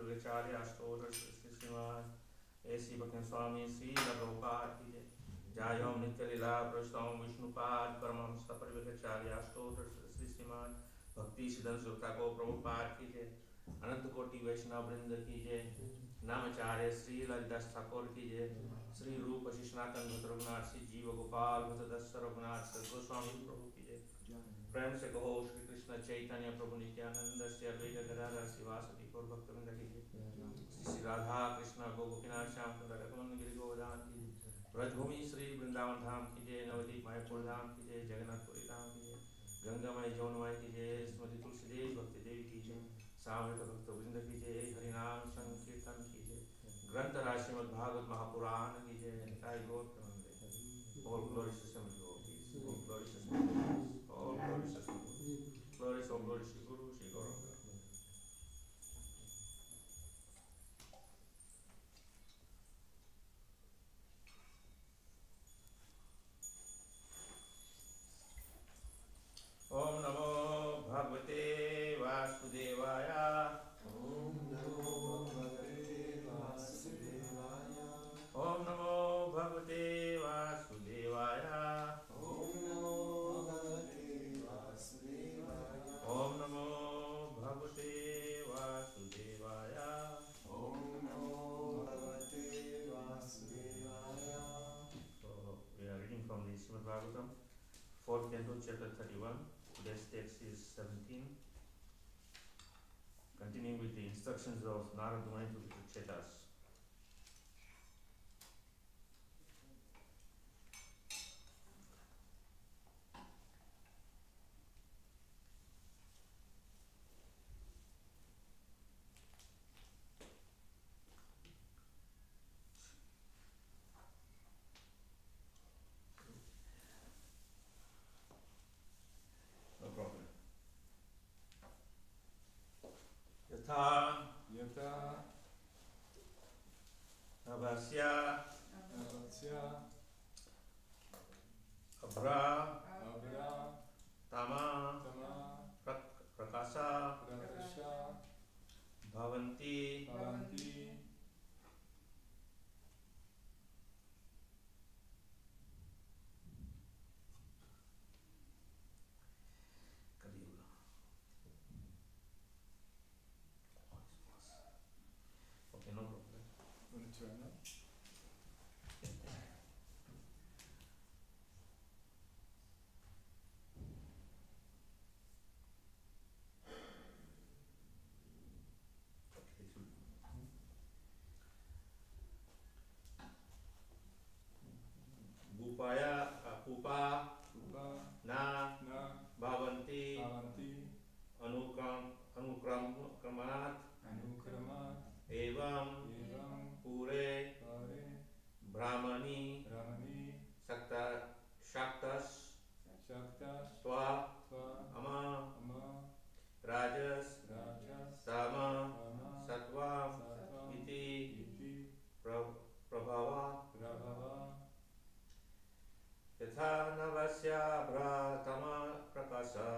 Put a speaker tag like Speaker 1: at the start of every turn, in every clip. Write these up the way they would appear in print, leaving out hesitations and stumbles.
Speaker 1: Prabhupada Ashtotar Sriman A.C. Bhakti Swami Sri Prabhupada ki jai. Jayam Nitya Lila Prashtam Vishnupad Paramamsa Parivakacharya Ashtotar Sriman Bhakti Siddhanta Surtako Prabhupada ki jai. अनंत कोटि वैष्णव वृंद की जय। नामाचार्य श्री ललिदास ठाकुर की जय। श्री रूप शिशनाथन भक्त रघुनाथ श्री जीव गोपाल भक्त दस रघुनाथ गोस्वामी प्रभु की जय। प्रेम से कहो श्री कृष्ण चैतन्य प्रभु नित्यानंद श्री अद्वैत गदाधर शिवासदि गौर भक्तवृंद की जय। श्री राधा कृष्ण गोपीनाथ श्याम सुंदर रघुनंदन गिरि गोवर्धन की जय। ब्रजभूमि श्री वृंदावन धाम की जय। नवदीप मायापुर धाम की जय। जगन्नाथपुरी धाम की जय। गंगामय जौनमय की जय। स्मृति तुलसीदेव भक्ति देवी की जय। सामवेद भक्त वृंद की जय। हरिनाम संकीर्तन की जय। ग्रंथ राज श्रीमद् भागवत महापुराण की जय। निताय गौर प्रेमानंदे। All glories to Sri Devotees. All glories to Sri Devotees. All glories to Sri Devotees. Glories, all glories to Guru Sri Gauranga. Om Namo Bhagavate Vasudevaya.
Speaker 2: Om Namo Bhagavate Vasudevaya.
Speaker 1: Om Namo Bhagavate Vasudevaya.
Speaker 2: Om Namo Bhagavate Vasudevaya.
Speaker 1: Om Namo Bhagavate Vasudevaya.
Speaker 2: Om Namo Bhagavate Vasudevaya.
Speaker 1: So we are reading from the Srimad Bhagavatam, 4th Canto, chapter 31. Today's text is 17. Continuing with the instructions of Narada Muni to the Chetas. No problem. Yatha
Speaker 3: Yata
Speaker 1: Navasya
Speaker 3: Navasya
Speaker 1: Abra
Speaker 3: Abra
Speaker 1: Tama
Speaker 3: Tama
Speaker 1: Prakasa
Speaker 3: Prakasha
Speaker 1: Bhavanti
Speaker 3: Bhavanti
Speaker 1: Kaliuga. Okay, no problem.
Speaker 3: Want to try now?
Speaker 1: Okay, should Bupaya Pupa
Speaker 3: Upa
Speaker 1: Na
Speaker 3: Na
Speaker 1: Bhavanti
Speaker 3: Bhavanti
Speaker 1: Anukramat
Speaker 3: Anukramat
Speaker 1: Evam
Speaker 3: Evam
Speaker 1: Pure
Speaker 3: Pare
Speaker 1: Brahmani
Speaker 3: Brahmani
Speaker 1: Shaktas
Speaker 3: Shaktas
Speaker 1: Twa
Speaker 3: Tva
Speaker 1: Ama
Speaker 3: Ama
Speaker 1: Rajas
Speaker 3: Rajas
Speaker 1: Tama
Speaker 3: Tama
Speaker 1: Sattva
Speaker 3: Sattva
Speaker 1: Iti
Speaker 3: Iti
Speaker 1: Prabhava
Speaker 3: Prabhava
Speaker 1: Yatha Navasya Bratama Prakasa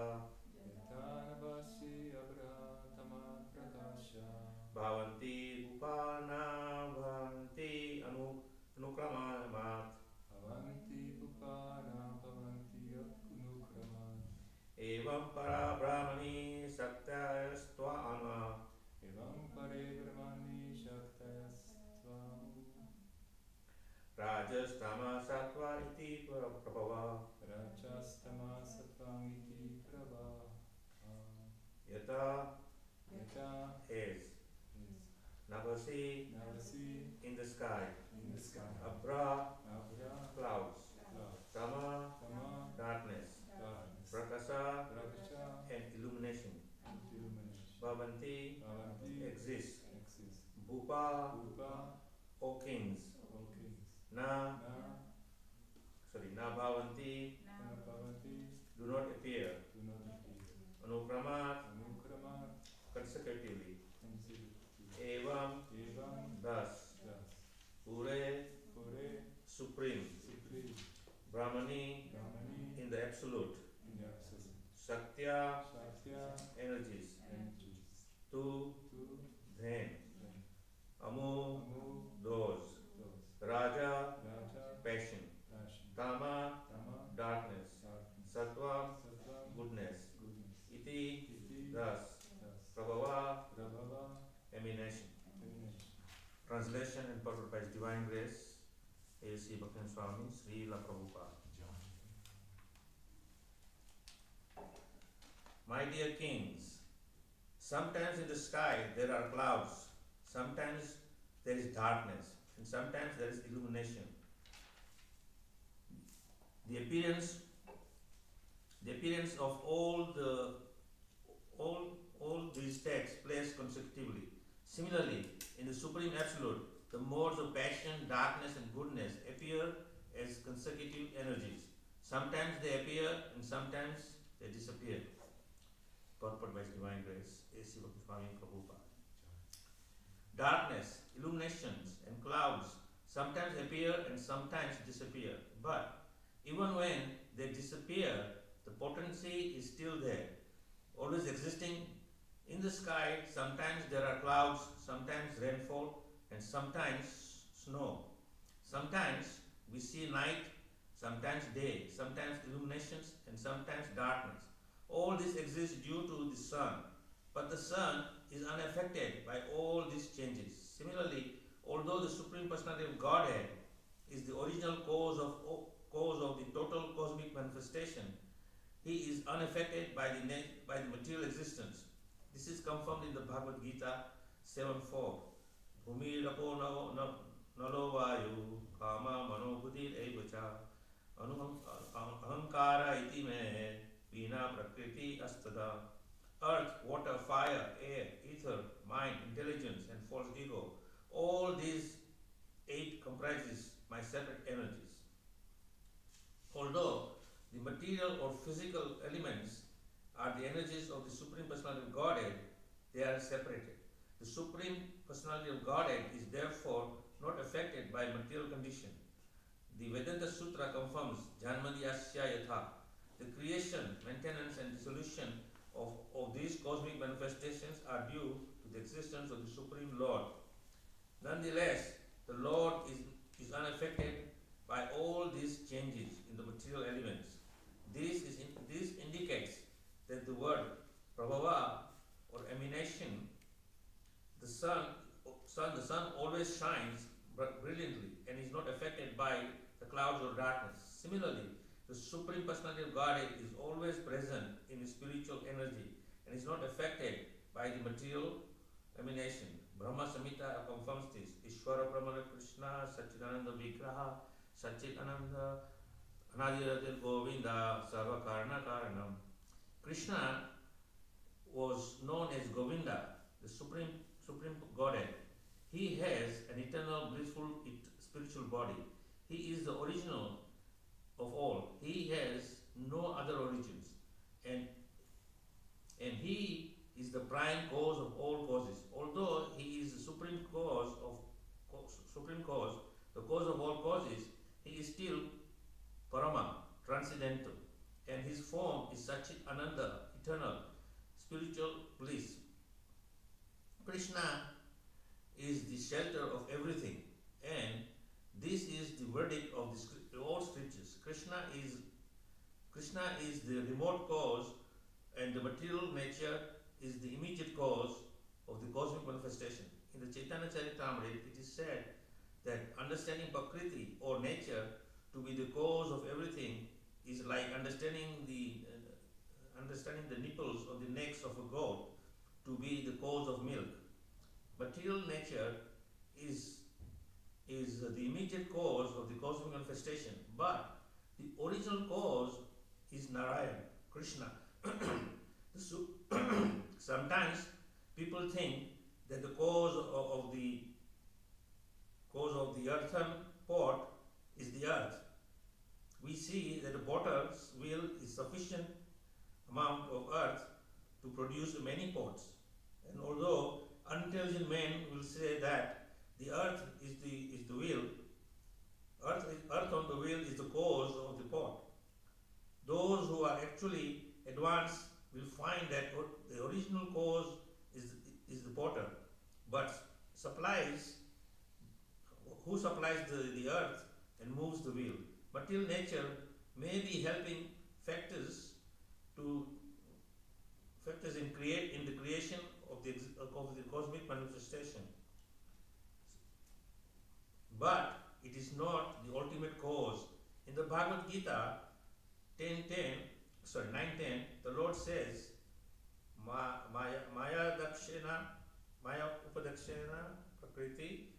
Speaker 3: Yatanavasi Abra Tama Prakasha
Speaker 1: Bhavanti Upana Bhavanti Anukramamat
Speaker 3: Bhavanti Pupana Bhavanti Anukramat
Speaker 1: Evam Para Brahmani Saktayastva Ama
Speaker 3: Evam Pare Brahmani Shaktayastvam
Speaker 1: Rajas Tama Sattva Iti Prabhava
Speaker 3: Rajastama Sattvam Iti Prabha
Speaker 1: Yata
Speaker 3: Yata
Speaker 1: is
Speaker 3: is
Speaker 1: Navasi
Speaker 3: Navasi
Speaker 1: in the sky,
Speaker 3: in the sky
Speaker 1: Abra
Speaker 3: Abra
Speaker 1: clouds,
Speaker 3: Cloud
Speaker 1: Tama
Speaker 3: Tama
Speaker 1: darkness,
Speaker 3: Darkness
Speaker 1: Prakasa
Speaker 3: Prakasha
Speaker 1: and illumination,
Speaker 3: Illumination
Speaker 1: Bhavanti
Speaker 3: Bhavanti
Speaker 1: exists,
Speaker 3: exists
Speaker 1: Bhupa,
Speaker 3: Upa
Speaker 1: O kings,
Speaker 3: O kings
Speaker 1: Na
Speaker 3: Na
Speaker 1: Bhavanti
Speaker 3: Bhavanti
Speaker 1: do not appear,
Speaker 3: do not appear
Speaker 1: Anukramat
Speaker 3: Anukramat
Speaker 1: consecutively,
Speaker 3: consecutively
Speaker 1: Evam
Speaker 3: Evam
Speaker 1: thus,
Speaker 3: thus
Speaker 1: Pure
Speaker 3: Pure
Speaker 1: supreme,
Speaker 3: Supreme
Speaker 1: Brahmani
Speaker 3: Brahmani
Speaker 1: in the absolute,
Speaker 3: in the absolute
Speaker 1: Saktya
Speaker 3: Shaktya
Speaker 1: energies,
Speaker 3: energies
Speaker 1: to
Speaker 3: to
Speaker 1: then,
Speaker 3: the
Speaker 1: Translation and purport by His Divine Grace, A.C. Bhaktivinoda Swami, Srila Prabhupada. My dear kings, sometimes in the sky there are clouds, sometimes there is darkness, and sometimes there is illumination. The appearance of all these texts plays consecutively. Similarly, in the Supreme Absolute, the modes of passion, darkness, and goodness appear as consecutive energies. Sometimes they appear and sometimes they disappear. Purport by His Divine Grace, A.C. Swami Prabhupada. Darkness, illuminations, and clouds sometimes appear and sometimes disappear. But even when they disappear, the potency is still there, always existing in the sky. Sometimes there are clouds, sometimes rainfall, and sometimes snow. Sometimes we see night, sometimes day, sometimes illuminations, and sometimes darkness. All this exists due to the sun, but the sun is unaffected by all these changes. Similarly, although the Supreme Personality of Godhead is the original cause of the total cosmic manifestation, He is unaffected by the material existence. This is confirmed in the Bhagavad Gita 7.4. Bhumi rapo nalo vayu kama mano buddhi evacha ahankara iti me vina prakriti astada. Earth, water, fire, air, ether, mind, intelligence, and false ego. All these 8 comprises my separate energies. Although the material or physical elements are the energies of the Supreme Personality of Godhead, they are separated. The Supreme Personality of Godhead is therefore not affected by material condition. The Vedanta Sutra confirms Janmadhyasya Yatha. The creation, maintenance, and dissolution of these cosmic manifestations are due to the existence of the Supreme Lord. Nonetheless, the Lord is unaffected by all these changes in the material elements. This indicates that the word prabhava or emanation, the sun always shines brilliantly and is not affected by the clouds or darkness. Similarly, the Supreme Personality of Godhead is always present in spiritual energy and is not affected by the material emanation. Brahma Samhita confirms this. Ishvara Brahmana Krishna Satchidananda Vigraha Satchitananda Anadiratil Govinda Sarva Karana Karanam. Krishna was known as Govinda, the Supreme Godhead. He has an eternal, blissful, spiritual body. He is the original of all. He has no other origins. And He is the prime cause of all causes. Although He is the supreme cause, the cause of all causes, He is still Parama, transcendental. And His form is Satchit Ananda, eternal, spiritual bliss. Krishna is the shelter of everything, and this is the verdict of all scriptures. Krishna is the remote cause, and the material nature is the immediate cause of the cosmic manifestation. In the Chaitanya Charitamrita, it is said that understanding Prakriti or nature to be the cause of everything is like understanding the nipples or the necks of a goat to be the cause of milk. Material nature is the immediate cause of the cosmic manifestation, but the original cause is Narayan, Krishna. Sometimes people think that the cause of the earthen pot is the earth. We see that the potter's wheel is sufficient amount of earth to produce many pots. And although unintelligent men will say that the earth is the wheel, earth on the wheel is the cause of the pot. Those who are actually advanced will find that the original cause is the potter, but who supplies the earth and moves the wheel. Material nature may be helping factors in the creation of the cosmic manifestation. Bhagavad Gita 9:10, the Lord says, Maya Dakshina, Maya Upadakshina Prakriti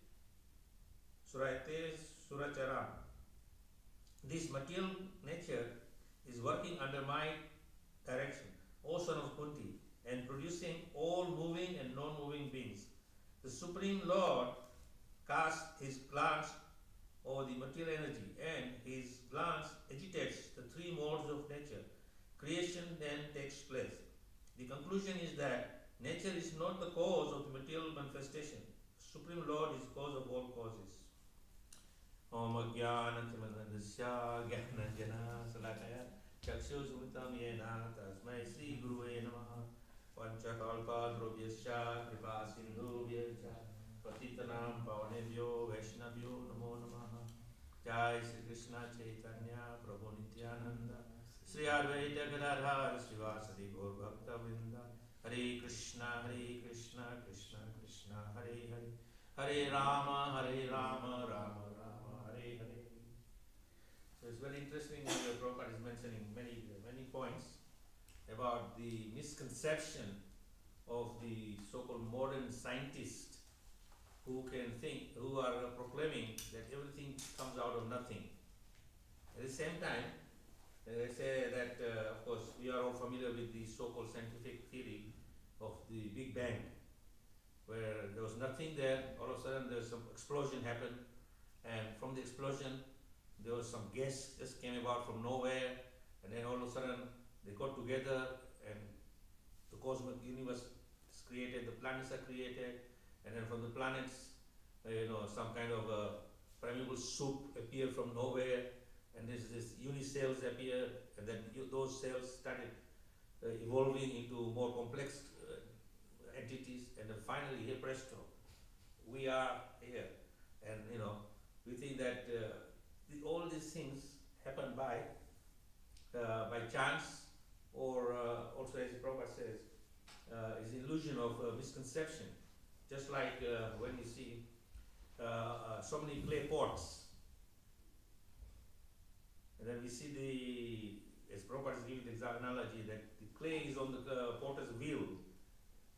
Speaker 1: Surayate Suracharam. This material nature is working under my direction, O son of Kunti, and producing all moving and non-moving beings. The Supreme Lord casts his glance over the material energy, and his glance agitates the three modes of nature. Creation then takes place. The conclusion is that nature is not the cause of the material manifestation. Supreme Lord is cause of all causes. Om Jnana Timirandasya Jnana Jana Salakaya Chakshu Sumritam Yena Tasmai Sri Gurue Namaha Panchakalpa Dhrubhyasya Kripa Sindhu Vyasya Patitanam Pavanebhyo Vaishnavyo Namo Namaha. Jai Sri Krishna Chaitanya Prabhu Nityananda Sri Advaita Gadadhar Srivasadi Gaur Bhakta Vrinda. Hare Krishna Krishna Krishna Hare Hare, Hare Rama Rama Rama Hare Hare. So it's very interesting that Prabhupada is mentioning many points about the misconception of the so-called modern scientists who are proclaiming that everything comes out of nothing. At the same time, they say that, of course, we are all familiar with the so-called scientific theory of the Big Bang, where there was nothing there, all of a sudden there's some explosion happened, and from the explosion there was some gas just came about from nowhere, and then all of a sudden they got together and the cosmic universe is created, the planets are created, and then from the planets, some kind of a primeval soup appeared from nowhere, and this unicells appear, and then those cells started evolving into more complex entities, and then finally, here presto, we are here. And we think that all these things happen by chance, or also, as Prabhupada says, is illusion of misconception. Just like when you see so many clay pots, and then we see as Prabhupada is giving the analogy, that the clay is on the potter's wheel,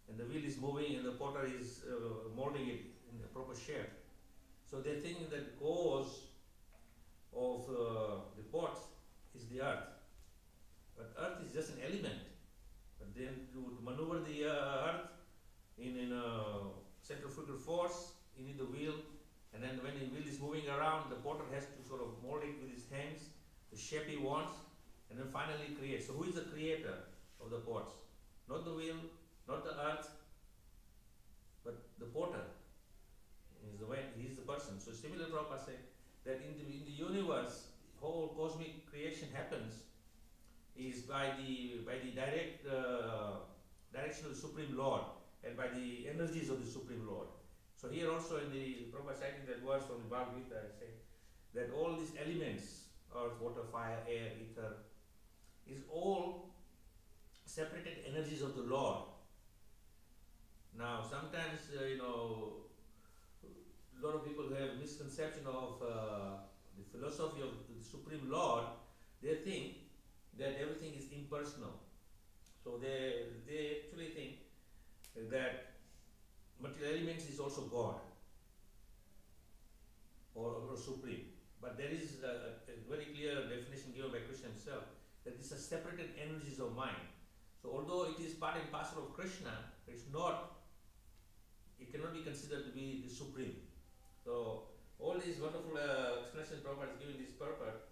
Speaker 1: and the wheel is moving and the potter is molding it in the proper shape. So they think that the cause of the pot is the earth. But earth is just an element. But then to maneuver the earth in a centrifugal force, you need the wheel, and then when the wheel is moving around, the potter has to sort of mold it with his hands, the shape he wants, and then finally create. So who is the creator of the pots? Not the wheel, not the earth, but the potter. He's the person. So similar Prabhupada said that in the universe, whole cosmic creation happens is by the direct direction of the Supreme Lord, and by the energies of the Supreme Lord. So here also in the Prabhupada citing that verse from the Bhagavad Gita, I say that all these elements, earth, water, fire, air, ether, is all separated energies of the Lord. Now sometimes a lot of people who have misconception of the philosophy of the Supreme Lord, they think that everything is impersonal. So they actually think that material elements is also God or Supreme. But there is a very clear definition given by Krishna himself, that these are separated energies of mind. So although it is part and parcel of Krishna, it cannot be considered to be the Supreme. So all these wonderful explanations Prabhupada is giving this purport,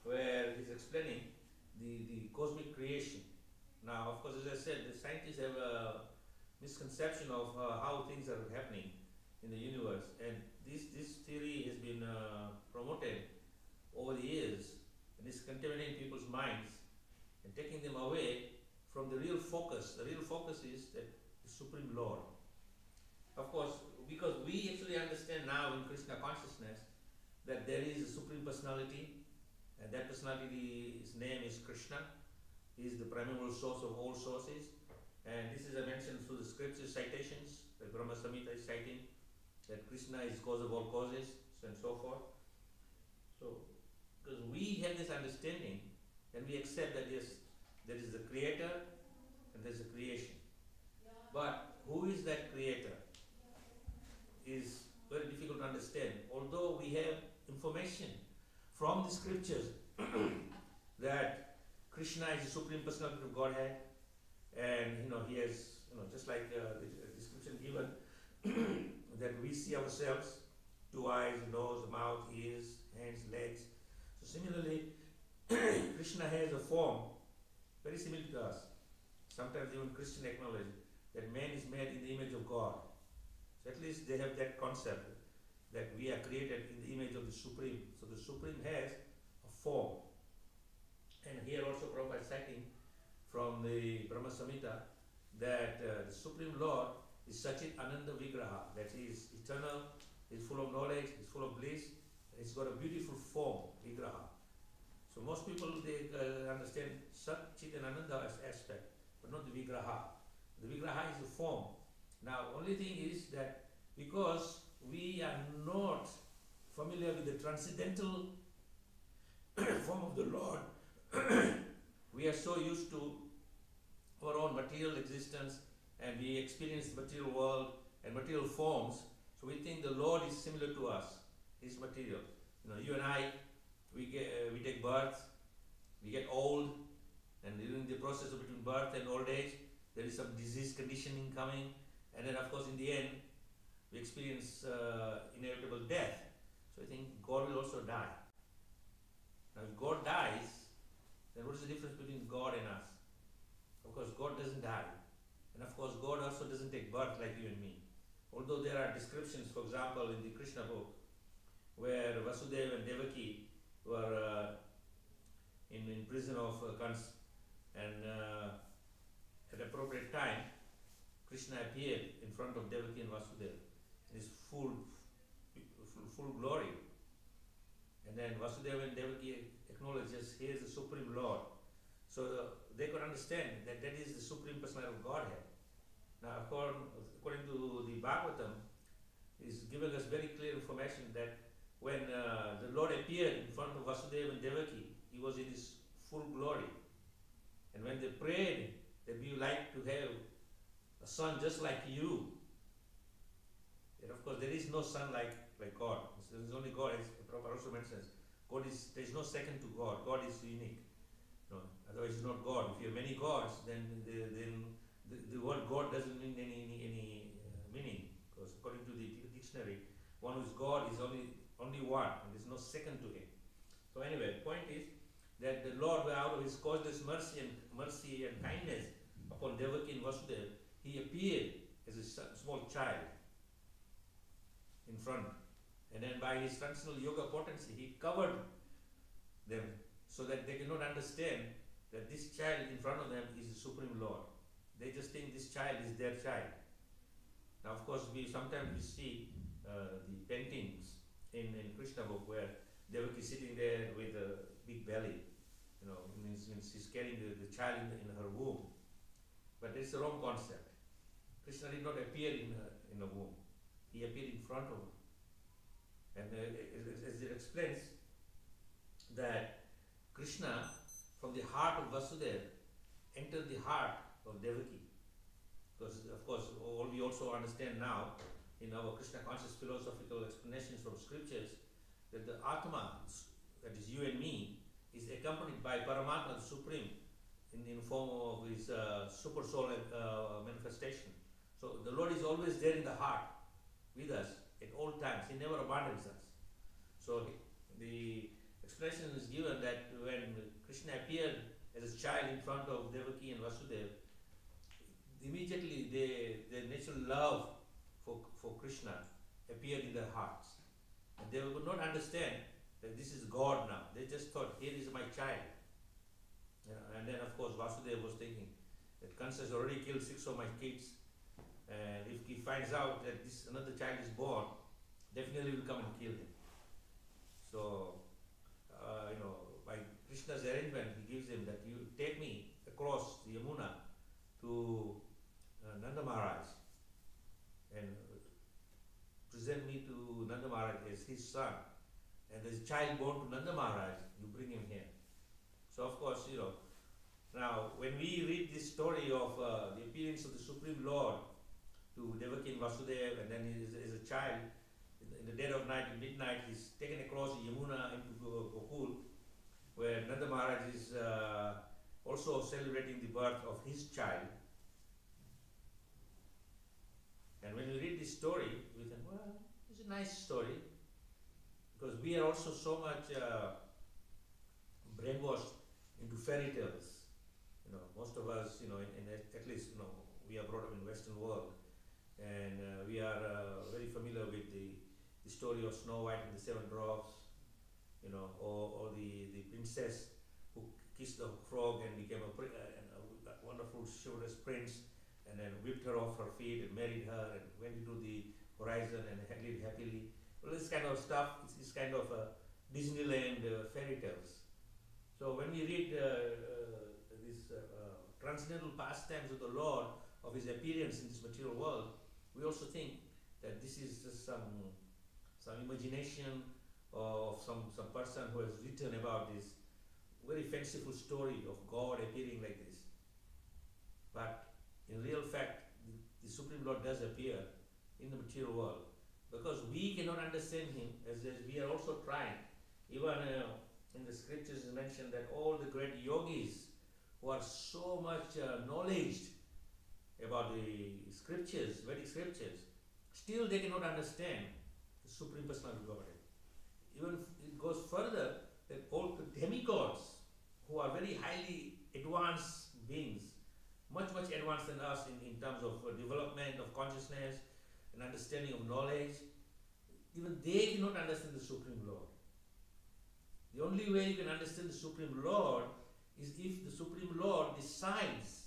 Speaker 1: where he's explaining the cosmic creation. Now, of course, as I said, the scientists have a misconception of how things are happening in the universe, and this theory has been promoted over the years, and is contaminating people's minds and taking them away from the real focus. The real focus is that the Supreme Lord. Of course, because we actually understand now in Krishna consciousness that there is a Supreme Personality, and that personality's name is Krishna. He is the primeval source of all sources, and this is mentioned through the scripture citations. The Brahma Samhita is citing that Krishna is cause of all causes, and so forth. So Because we have this understanding, then we accept that yes, there is the creator and there is a creation. But who is that creator is very difficult to understand. Although we have information from the scriptures that Krishna is the Supreme Personality of Godhead, and he has, just like the description given, that we see ourselves, 2 eyes, nose, mouth, ears, hands, legs. So similarly, Krishna has a form very similar to us. Sometimes even Christians acknowledge that man is made in the image of God. So at least they have that concept that we are created in the image of the Supreme. So the Supreme has a form. And here also Prabhupada is citing from the Brahma Samhita that the Supreme Lord is Sachit Ananda Vigraha, that he is eternal, he is full of knowledge, he is full of bliss, he's got a beautiful form, Vigraha. So most people, they understand Sachit and Ananda as aspect, but not the Vigraha. The Vigraha is the form. Now, only thing is that because we are not familiar with the transcendental form of the Lord, we are so used to our own material existence, and we experience the material world and material forms, so we think the Lord is similar to us, is material. You and I, we take birth, we get old, and during the process of between birth and old age, there is some disease conditioning coming, and then of course in the end, we experience inevitable death. So I think God will also die. Now if God dies, then what is the difference between God and us? Of course God doesn't die. And of course God also doesn't take birth like you and me. Although there are descriptions, for example in the Krishna book, where Vasudeva and Devaki were in prison of Kans, and at appropriate time, Krishna appeared in front of Devaki and Vasudeva in his full glory. And then Vasudeva and Devaki acknowledges he is the Supreme Lord. So they could understand that that is the Supreme Personality of Godhead. Now according to the Bhagavatam, is giving us very clear information that when the Lord appeared in front of Vasudeva and Devaki, he was in his full glory. And when they prayed that we would like to have a son just like you, and of course there is no son like God. There is only God, as Prabhupada also mentions. There is no second to God. God is unique. Otherwise it's not God. If you have many gods, then the word God doesn't mean any meaning. Because according to the dictionary, one who is God is only one, and there is no second to him. So anyway, the point is that the Lord, out of his causeless mercy and kindness upon Devaki and Vasudeva, he appeared as a small child in front, and then by his transcendental yoga potency, he covered them so that they cannot understand that this child in front of them is the Supreme Lord. They just think this child is their child. Now, of course, sometimes we see the paintings in Krishna book where Devaki is sitting there with a big belly. Means she's carrying the child in her womb. But it's the wrong concept. Krishna did not appear in a womb. He appeared in front of her. And as it explains that Krishna, from the heart of Vasudeva, entered the heart of Devaki. Because of course, we also understand now in our Krishna conscious philosophical explanations from scriptures that the Atma, that is you and me, is accompanied by Paramatma, the Supreme, in the form of his super soul manifestation. So the Lord is always there in the heart with us at all times. He never abandons us. So the explanation is given that when Krishna appeared as a child in front of Devaki and Vasudeva, immediately their natural love for Krishna appeared in their hearts. And they could not understand that this is God now. They just thought, here is my child. And then of course Vasudeva was thinking that Kansa has already killed 6 of my kids, and if he finds out that another child is born, definitely will come and kill him. So by Krishna's arrangement, he gives him that you take me across the Yamuna to Nanda Maharaj and present me to Nanda Maharaj as his son, and there's a child born to Nanda Maharaj, you bring him here. So of course, now when we read this story of the appearance of the Supreme Lord to Devaki and Vasudeva, and then he is a child, in the dead of night, in midnight, he's taken across Yamuna into Gokul, where Nanda Maharaj is also celebrating the birth of his child. And when we read this story, we think, well, it's a nice story, because we are also so much brainwashed into fairy tales. Most of us, at least, we are brought up in Western world, and we are very familiar with the story of Snow White and the Seven Dwarfs, or the princess who kissed the frog and became a wonderful chivalrous prince, and then whipped her off her feet and married her and went into the horizon and lived happily. Well, this kind of stuff is kind of Disneyland fairy tales. So when we read these transcendental pastimes of the Lord, of his appearance in this material world, we also think that this is just some imagination of some person who has written about this very fanciful story of God appearing like this. But in real fact, the Supreme Lord does appear in the material world, because we cannot understand him, as we are also trying. Even in the scriptures is mentioned that all the great yogis who are so much knowledge about the scriptures, Vedic scriptures, still they cannot understand the Supreme Personality of Godhead. Even it goes further that all the demigods, who are very highly advanced beings, much advanced than us in terms of development of consciousness and understanding of knowledge, even they cannot understand the Supreme Lord. The only way you can understand the Supreme Lord is if the Supreme Lord decides,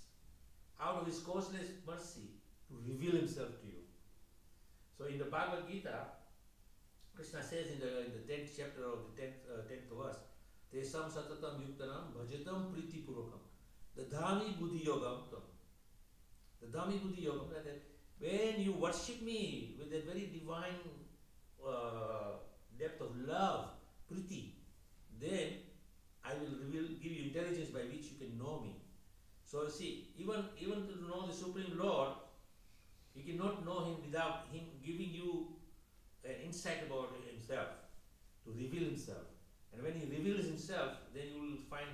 Speaker 1: out of his causeless mercy, to reveal himself to you. So in the Bhagavad Gita, Krishna says in the 10th chapter of the 10th verse, Tesam satatam yuktanam bhajatam priti purokam dadhami buddhi yogam tam. Dadhami buddhi yogam, that when you worship me with a very divine depth of love, priti, then I will give you intelligence by which you can know me. So you see, even to know the Supreme Lord, you cannot know him without him giving you an insight about himself, to reveal himself. And when he reveals himself, then you will find,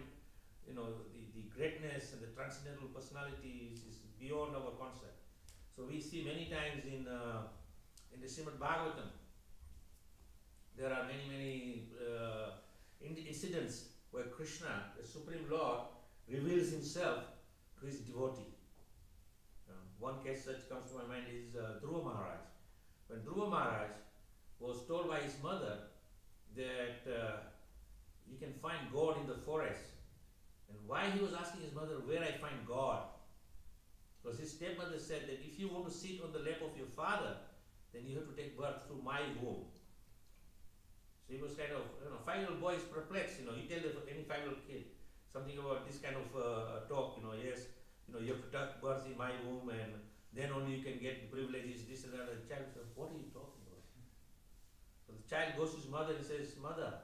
Speaker 1: the greatness and the transcendental personality is beyond our concept. So we see many times in the Srimad Bhagavatam, there are many incidents where Krishna, the Supreme Lord, reveals himself to his devotee. One case such comes to my mind is Dhruva Maharaj. When Dhruva Maharaj was told by his mother that you can find God in the forest, and why he was asking his mother where I find God, because his stepmother said that if you want to sit on the lap of your father, then you have to take birth through my womb. So he was kind of, 5-year-old boy is perplexed. You tell any 5-year-old kid something about this kind of talk. Yes, you have to take birth in my womb, and then only you can get the privileges. This and that. The child says, "What are you talking about?" So the child goes to his mother and says, "Mother,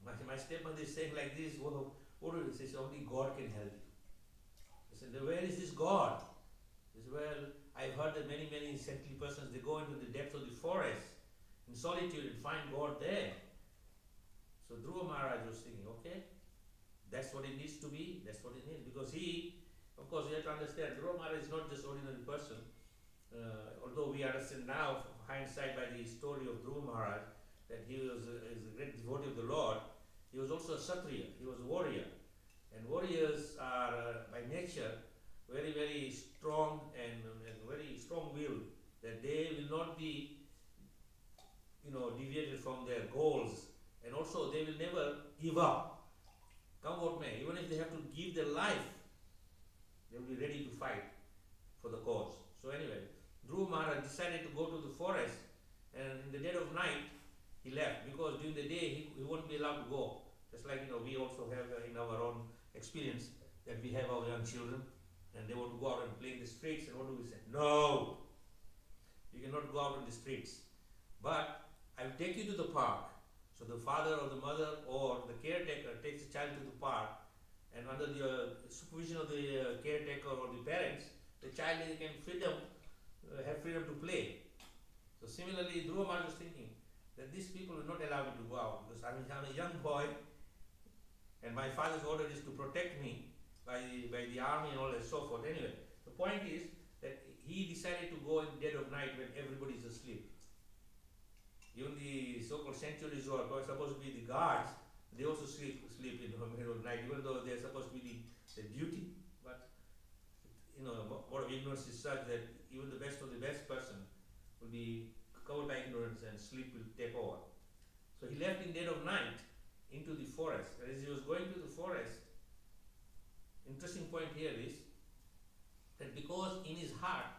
Speaker 1: my stepmother is saying like this. What do you say? Only God can help you." He said, "Where is this God?" He said, "Well, I've heard that many saintly persons, they go into the depths of the forest in solitude and find God there." So Dhruva Maharaj was thinking, okay, that's what it needs to be, that's what it needs. Because he, of course, you have to understand, Dhruva Maharaj is not just ordinary person. Although we understand now, hindsight, by the story of Dhruva Maharaj, that he was a great devotee of the Lord, he was also a Kshatriya, he was a warrior. And warriors are by nature very strong and very strong-willed, that they will not be deviated from their goals, and also they will never give up, come what may. Even if they have to give their life, they will be ready to fight for the cause. So anyway, Dhruva Maharaj decided to go to the forest, and in the dead of night he left, because during the day he won't be allowed to go. Just like we also have in our own experience that we have our young children and they want to go out and play in the streets, and what do we say? No, you cannot go out in the streets, but I will take you to the park. the father or the mother or the caretaker takes the child to the park, and under the supervision of the caretaker or the parents, the child can have freedom to play. So similarly, Dhruva Maharaj was thinking that these people will not allow me to go out because I'm a young boy, and my father's order is to protect me by the army and all that so forth. Anyway, the point is that he decided to go in the dead of night when everybody is asleep. Even the so-called centuries who are supposed to be the guards, they also sleep in the middle of the night, even though they're supposed to be the duty. But what of ignorance is such that even the best of the best person will be covered by ignorance and sleep will take over. So he left in dead of night into the forest. And as he was going to the forest, interesting point here is that because in his heart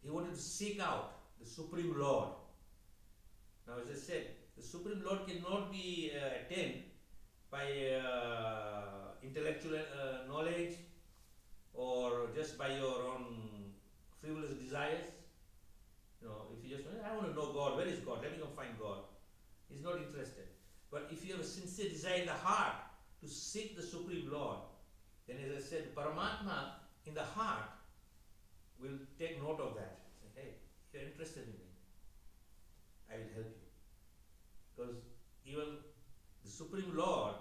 Speaker 1: he wanted to seek out the Supreme Lord. Now, as I said, the Supreme Lord cannot be attained by intellectual knowledge or just by your own frivolous desires. If you just I want to know God, where is God? Let me go find God. He's not interested. But if you have a sincere desire in the heart to seek the Supreme Lord, then as I said, Paramatma in the heart will take note of that. Say, hey, you're interested in me, I will help you. Because even the Supreme Lord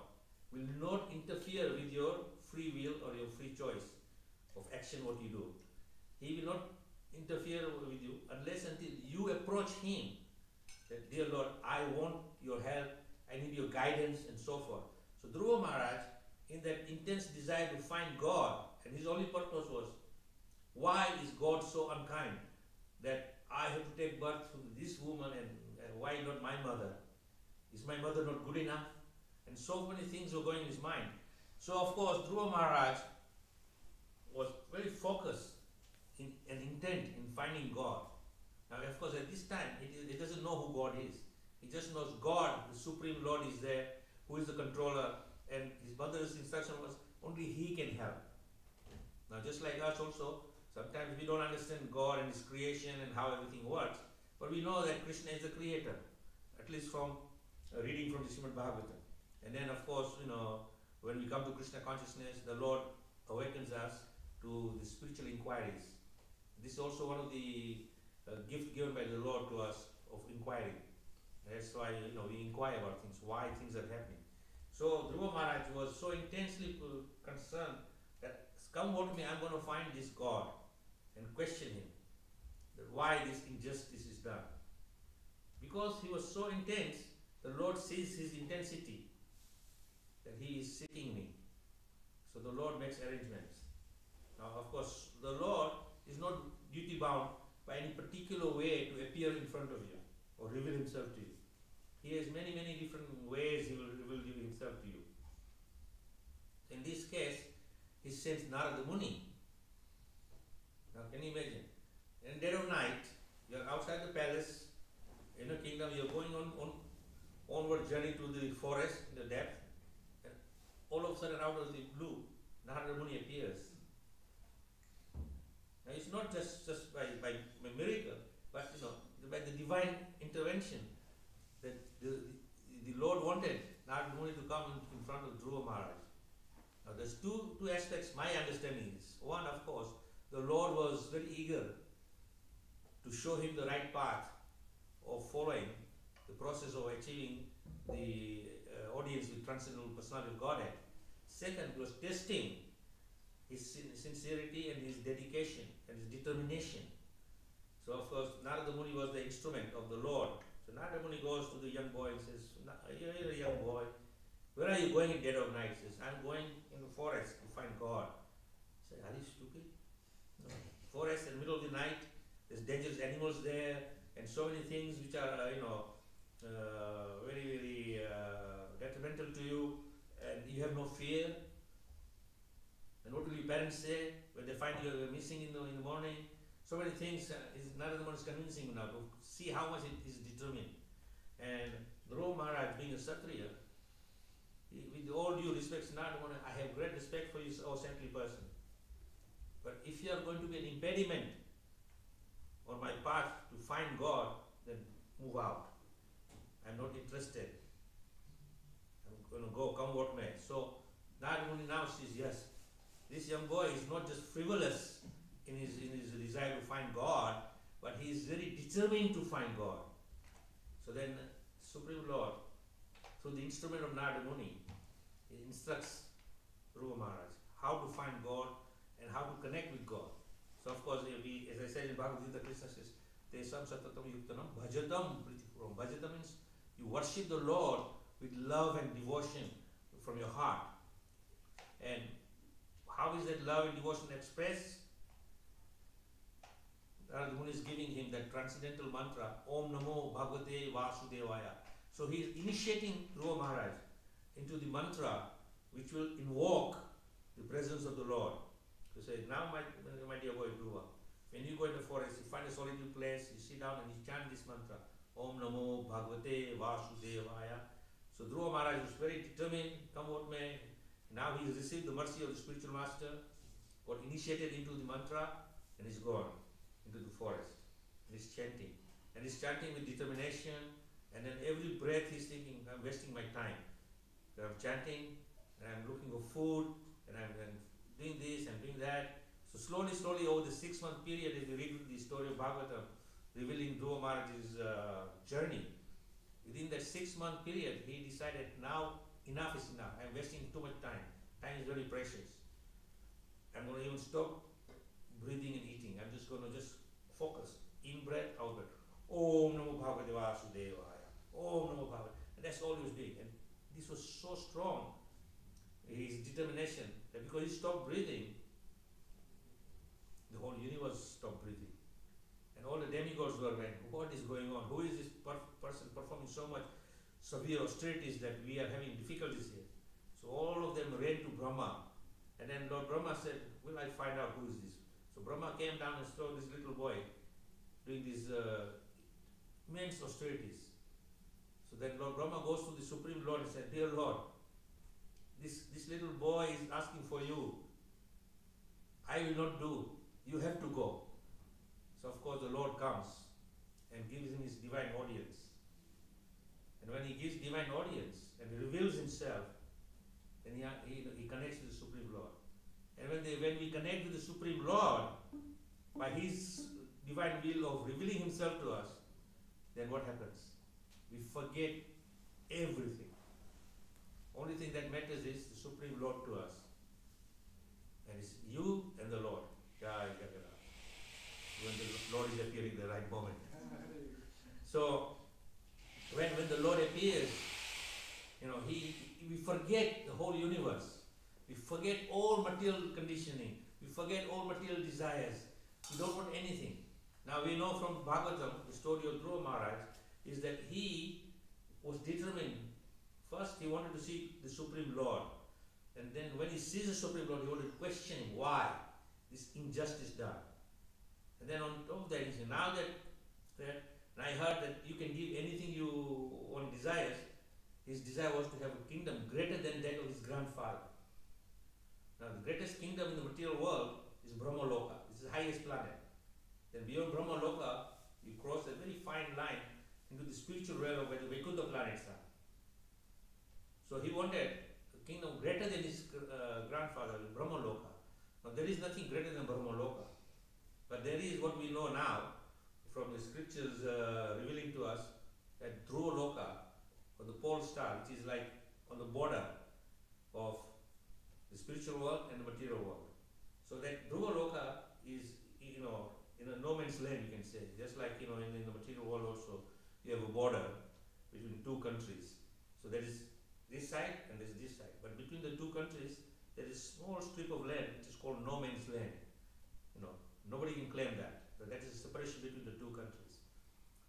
Speaker 1: will not interfere with your free will or your free choice of action, what you do. He will not interfere with you unless until you approach him that, dear Lord, I want your help, I need your guidance, and so forth. So Dhruva Maharaj, in that intense desire to find God, and his only purpose was, why is God so unkind that I have to take birth from this woman, and why not my mother? Is my mother not good enough? And so many things were going in his mind. So of course Dhruva Maharaj was very focused and intent in finding God. Now of course at this time he doesn't know who God is. He just knows God, the Supreme Lord, is there, who is the controller, and his mother's instruction was only he can help. Now just like us also, sometimes we don't understand God and his creation and how everything works, but we know that Krishna is the creator, at least from reading from the Srimad Bhagavatam. And then of course, when we come to Krishna consciousness, the Lord awakens us to the spiritual inquiries. This is also one of the gifts given by the Lord to us of inquiry. That's why we inquire about things, why things are happening. So Dhruva Maharaj was so intensely concerned that come what may, I'm going to find this God and question him, that why this injustice is done. Because he was so intense, the Lord sees his intensity, that he is seeking me. So the Lord makes arrangements. Now of course the Lord is not duty bound by any particular way to appear in front of you or reveal himself to you. He has many different ways he will reveal himself to you. In this case, he sends Narada Muni. Now can you imagine? In dead of night, you are outside the palace, in a kingdom, you are going on onward journey to the forest in the depth, and all of a sudden out of the blue, Narada Muni appears. Now it's not just by miracle, but by the divine intervention that the Lord wanted Narada Muni to come in front of Dhruva Maharaj. Now there's two aspects my understanding is. One, of course, the Lord was very eager to show him the right path of following the process of achieving the audience with transcendental personality of Godhead. Second, he was testing his sincerity and his dedication and his determination. So of course Narada Muni was the instrument of the Lord. So Narada Muni goes to the young boy and says, you're a young boy, where are you going in dead of night? He says, I'm going in the forest to find God. I said, are you stupid? No. Forest in the middle of the night, there's dangerous animals there, and so many things which are very detrimental to you, and you have no fear. And what will your parents say when they find you missing in the morning? So many things. Narada Muni is convincing you now to see how much it is determined. And Dhruva Maharaj, being a Kshatriya, with all due respect, Narada Muni, I have great respect for you, O saintly person. But if you are going to be an impediment on my path to find God, then move out. I am not interested go, come what may. So Narada now says, yes, this young boy is not just frivolous in his desire to find God, but he is very determined to find God. So then Supreme Lord, through the instrument of Narada Muni, he instructs Dhruva Maharaj how to find God and how to connect with God. So of course, as I said in Bhagavad Gita, Krishna says, Tesam satatam yuktanam bhajatam pritipuram. Bhajata means you worship the Lord with love and devotion from your heart. And how is that love and devotion expressed? Narada Muni is giving him that transcendental mantra, Om Namo Bhagavate Vasudevaya. So he is initiating Dhruva Maharaj into the mantra which will invoke the presence of the Lord. To say, now my dear boy Dhruva, when you go in the forest, you find a solitary place, you sit down and you chant this mantra, Om Namo Bhagavate Vasudevaya. So Dhruva Maharaj was very determined, come what may. Now he has received the mercy of the spiritual master, got initiated into the mantra, and is gone into the forest. And he's chanting. And he's chanting with determination, and then every breath he's thinking, I'm wasting my time. So I'm chanting, and I'm looking for food, and I'm doing this, I'm doing that. So slowly over the 6-month period, as we read the story of Bhagavatam, revealing Dhruva Maharaj's journey, within that 6-month period, he decided, now enough is enough. I'm wasting too much time. Time is very precious. I'm going to even stop breathing and eating. I'm just going to focus. In breath, out breath. Om Namo Bhagavate Vasudevaya. Om Namo Bhagavate. And that's all he was doing. And this was so strong, his determination, that because he stopped breathing, the whole universe stopped breathing. And all the demigods were like, what is going on? Who is this person performing so much severe austerities that we are having difficulties here? So all of them ran to Brahma. And then Lord Brahma said, will I find out who is this? So Brahma came down and saw this little boy doing these immense austerities. So then Lord Brahma goes to the Supreme Lord and said, dear Lord, this little boy is asking for you. I will not do. You have to go. So of course the Lord comes and gives him his divine audience. And when he gives divine audience and reveals himself, then he connects with the Supreme Lord. And when we connect with the Supreme Lord, by his divine will of revealing himself to us, then what happens? We forget everything. Only thing that matters is the Supreme Lord to us. And it's you and the Lord. Jai Jagannath. When the Lord is appearing at the right moment. So, when the Lord appears, we forget the whole universe. We forget all material conditioning. We forget all material desires. We don't want anything. Now we know from Bhagavatam, the story of Dhruva Maharaj, is that he was determined. First he wanted to see the Supreme Lord. And then when he sees the Supreme Lord, he wanted to question him why this injustice done. And then on top of that, he said, now that and I heard that you can give anything one desires, his desire was to have a kingdom greater than that of his grandfather. Now the greatest kingdom in the material world is Brahmaloka. This is the highest planet. Then beyond Brahmaloka, you cross a very fine line into the spiritual realm where the Vaikuntha planets are. So he wanted a kingdom greater than his grandfather, Brahmaloka. Now there is nothing greater than Brahmaloka. But there is what we know now from the scriptures revealing to us that Dhruva Loka, or the pole star, which is like on the border of the spiritual world and the material world. So that Dhruva Loka is, in a no man's land, you can say. Just like, in the material world also, you have a border between two countries. So there is this side and there is this side. But between the two countries, there is a small strip of land which is called no man's land. Nobody can claim that. But that is a separation between the two countries.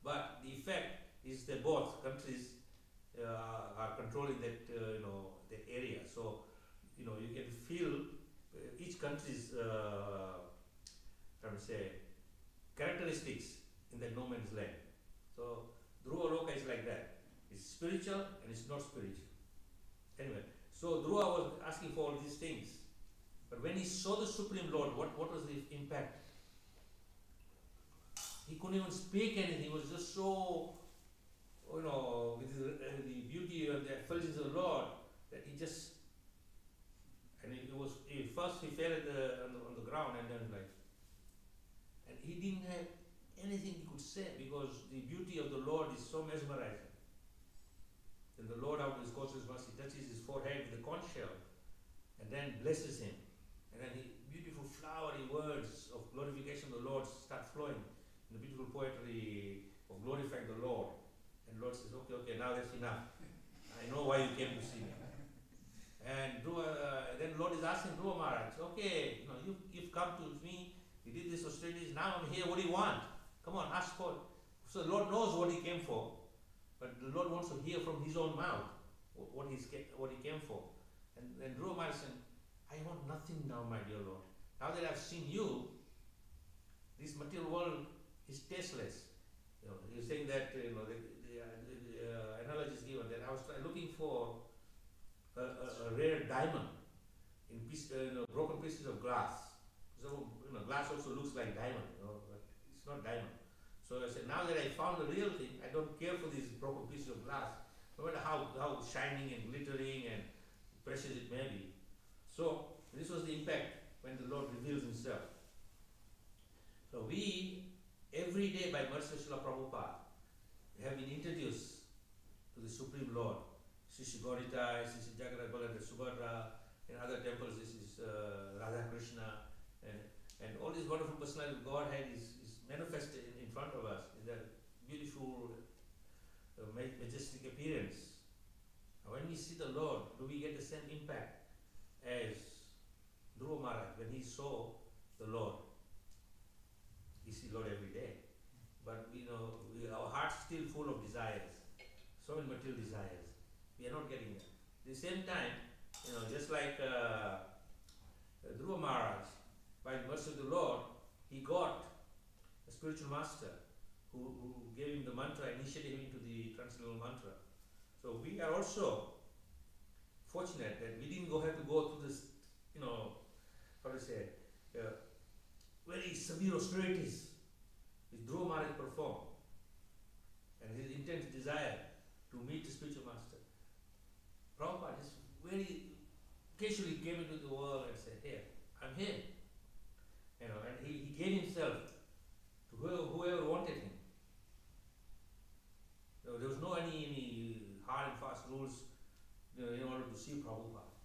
Speaker 1: But the effect is that both countries are controlling that that area. So you can feel each country's characteristics in that no man's land. So Dhruva Loka is like that. It's spiritual and it's not spiritual. Anyway, so Dhruva was asking for all these things. But when he saw the Supreme Lord, what was the impact? He couldn't even speak anything. He was just so, with the beauty and the effulgence of the Lord, mesmerizing. Then the Lord, out of His courses mercy, touches his forehead with a conch shell and then blesses him. And then beautiful flowery words of glorification of the Lord start flowing in the beautiful poetry of glorifying the Lord. And the Lord says, okay, now that's enough. I know why you came to see me. And then the Lord is asking Dhruva Maharaj, okay, you've come to me, you did this austerities, now I'm here, what do you want? Come on, ask for it. So the Lord knows what he came for, but the Lord wants to hear from his own mouth what he came for. And Dhruva Maharaj said, I want nothing now, my dear Lord. Now that I've seen you, this material world is tasteless. You're saying that, the analogy is given that I was looking for a rare diamond in broken pieces of glass. So, glass also looks like diamond, but it's not diamond. So I said, now that I found the real thing, I don't care for these broken pieces of glass, no matter how shining and glittering and precious it may be. So this was the impact when the Lord reveals himself. So we, every day by mercy of Srila Prabhupada, have been introduced to the Supreme Lord. Sri Gaurita, Sri Jagannath Baladev Subhadra, in other temples this is Radha Krishna, and all these wonderful personalities of Godhead is manifested in front of us in that beautiful, majestic appearance. And when we see the Lord, do we get the same impact as Dhruva Maharaj when he saw the Lord? We see Lord every day, but our hearts still full of desires, so many material desires. We are not getting it. At the same time, just like Dhruva Maharaj, by the mercy of the Lord, he got a spiritual master who gave him the mantra, initiated him into the transcendental mantra. So we are also fortunate that we didn't have to go through this, very severe austerities which Dhruva Maharaj performed, and his intense desire to meet the spiritual master. Prabhupada just very casually came into the world and said, here, I'm here. And he gave himself to whoever wanted him. There was no any hard and fast rules in order to see Prabhupada.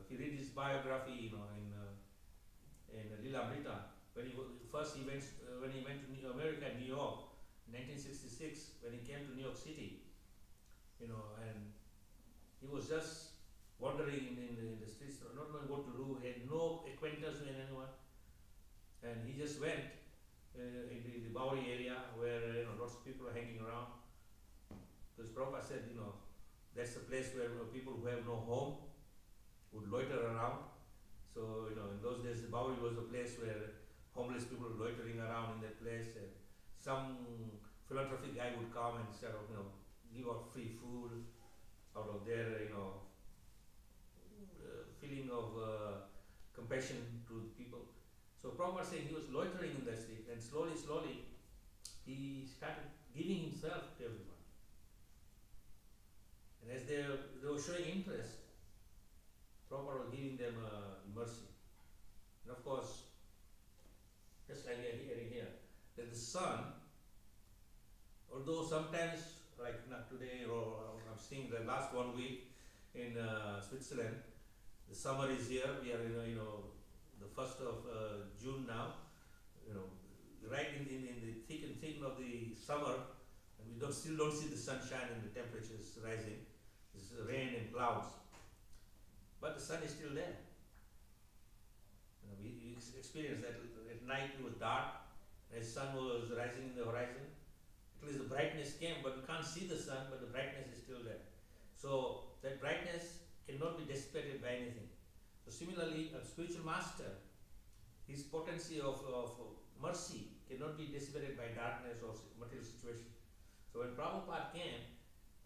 Speaker 1: If you read his biography, in Lilamrita, when he went to America, New York, in 1966, when he came to New York City, and he was just wandering in the streets, not knowing what to do. He had no acquaintance with anyone, and he just went into the Bowery area where lots of people are hanging around. Because Prabhupada said, that's the place where people who have no home would loiter around. So, in those days, the Bowery was a place where homeless people were loitering around in that place, and some philanthropic guy would come and sort of, give out free food out of their, feeling of compassion to people. So Prabhupada saying he was loitering in that street, and slowly, he started giving himself to everyone. And as they were showing interest, Prabhupada was giving them mercy. And of course, just like we are hearing here, that the sun, although sometimes, like not today, or I'm seeing the last 1 week in Switzerland, the summer is here. We are the 1st of June now. Right in the thick and thin of the summer, and we still don't see the sunshine and the temperatures rising. It's rain and clouds, but the sun is still there. We experienced that at night it was dark, as the sun was rising in the horizon. At least the brightness came, but we can't see the sun, but the brightness is still there. So that brightness cannot be dissipated by anything. So similarly, a spiritual master, his potency of mercy cannot be dissipated by darkness or material situation. So when Prabhupada came,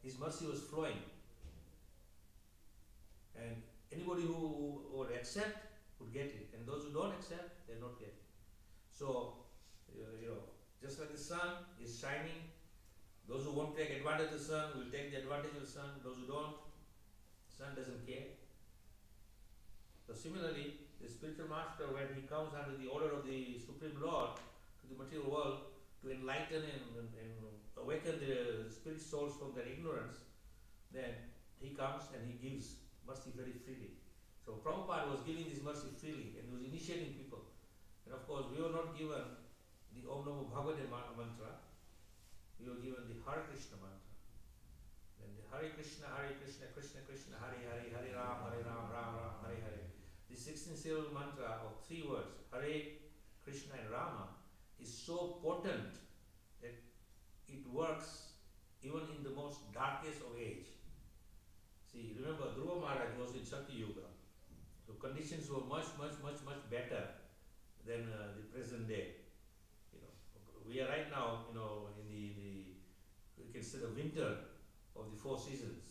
Speaker 1: his mercy was flowing. And anybody who would accept would get it, and those who don't accept, they not get it. So, just like the sun is shining, those who won't take advantage of the sun will take the advantage of the sun. Those who don't, the sun doesn't care. So similarly, the spiritual master, when he comes under the order of the Supreme Lord to the material world to enlighten and awaken the spirit souls from their ignorance, then he comes and he gives mercy very freely. So Prabhupada was giving this mercy freely and he was initiating people. And of course, we were not given the Om Namo Bhagavate mantra, we were given the Hare Krishna mantra. Then the Hare Krishna, Krishna Krishna, Hare Hare, Hare Ram, Ram Ram, Hare Hare. The 16-syllable mantra of 3 words, Hare, Krishna and Rama, is so potent that it works even in the most darkest of age. See, remember Dhruva Maharaj was in Sakti Yuga. So conditions were much better than the present day. We are right now, in the we can say the winter of the 4 seasons: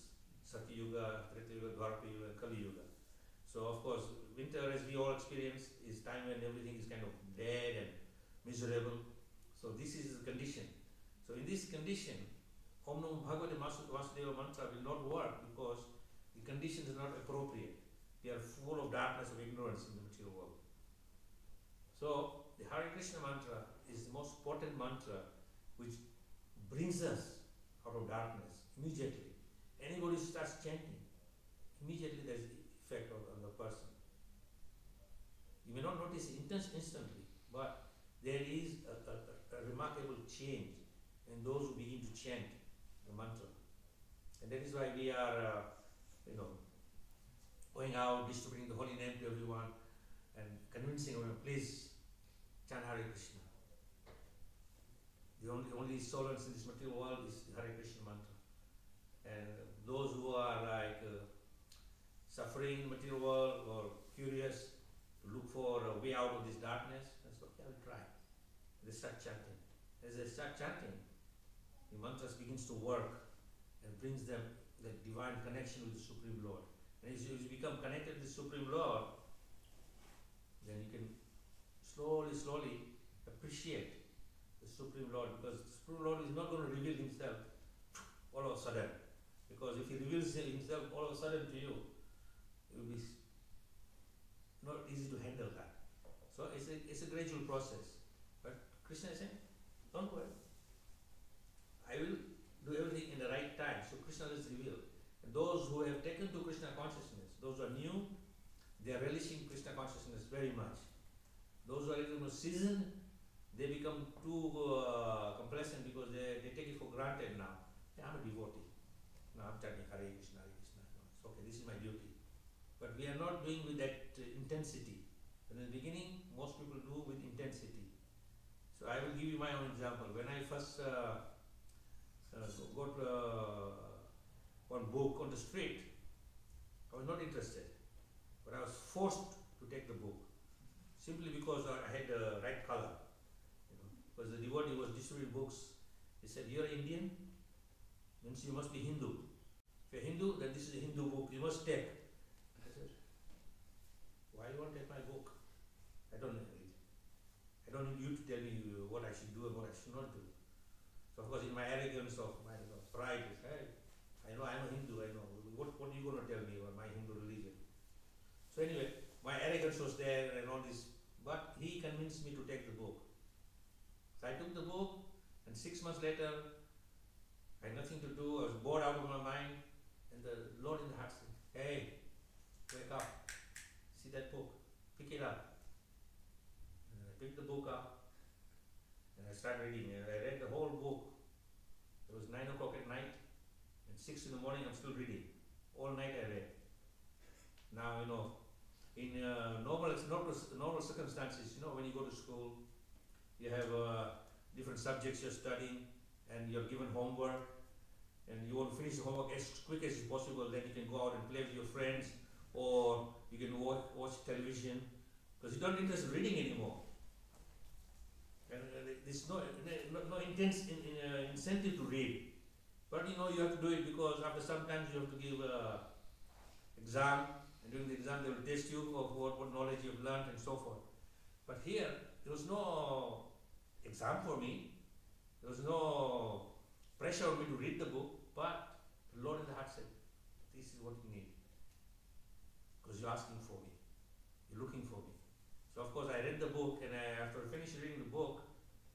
Speaker 1: Sakti Yuga, Treta Yuga, Dwapara Yuga, and Kali Yuga. So of course, winter, as we all experience, is time when everything is kind of dead and miserable. So this is the condition. So in this condition, Om Namo Bhagavate Vasudeva mantra will not work because the conditions are not appropriate. We are full of darkness, of ignorance in the material world. So the Hare Krishna mantra is the most potent mantra which brings us out of darkness immediately. Anybody who starts chanting, immediately there is effect on the person. You may not notice it instantly, but there is a remarkable change in those who begin to chant the mantra. And that is why we are, going out, distributing the holy name to everyone and convincing everyone, please chant Hare Krishna. The only solace in this material world is the Hare Krishna mantra. And those who are suffering in the material world or curious to look for a way out of this darkness, that's okay, I'll try. They start chanting. As they start chanting, the mantras begins to work and brings them the divine connection with the Supreme Lord. And as you become connected with the Supreme Lord, then you can slowly appreciate the Supreme Lord, because the Supreme Lord is not going to reveal himself all of a sudden. Because if he reveals himself all of a sudden to you, it will be not easy to handle that. So it's a gradual process. But Krishna is saying, don't worry. I will do everything in the right time. So Krishna is revealed. And those who have taken to Krishna consciousness, those who are new, they are relishing Krishna consciousness very much. Those who are a little more seasoned, they become too complacent because they take it for granted now. Yeah, I'm a devotee. Now I'm chanting Hare Krishna, Hare Krishna. No, it's okay, this is my duty. But we are not doing with that intensity. In the beginning, most people do with intensity. So I will give you my own example. When I first got one book on the street, I was not interested. But I was forced to take the book. Simply because I had the right color. Because the devotee was distributing books. He said, you're Indian, means you must be Hindu. If you're Hindu, then this is a Hindu book, you must take. I said, why you want to take my book? I don't need you to tell me what I should do and what I should not do. So of course in my arrogance of my pride, hey, I know I'm a Hindu, I know. What are you going to tell me about my Hindu religion? So anyway, my arrogance was there and all this, but he convinced me to take the book. So I took the book, and 6 months later, I had nothing to do, I was bored out of my mind, and the Lord in the heart said, hey, wake up, see that book, pick it up. And I picked the book up, and I started reading it. I read the whole book. It was 9 o'clock at night, and 6 in the morning I'm still reading. All night I read. Now, in normal circumstances, when you go to school, you have different subjects you're studying, and you're given homework, and you want to finish the homework as quick as possible, then you can go out and play with your friends, or you can watch television, because you're not interested in reading anymore. And there's no intense incentive to read. But you have to do it because after sometimes you have to give exam, and during the exam they will test you of what knowledge you've learned and so forth. But here, there was no exam for me, there was no pressure on me to read the book, but the Lord in the heart said, this is what you need, because you're asking for me, you're looking for me. So of course I read the book, and after I finished reading the book,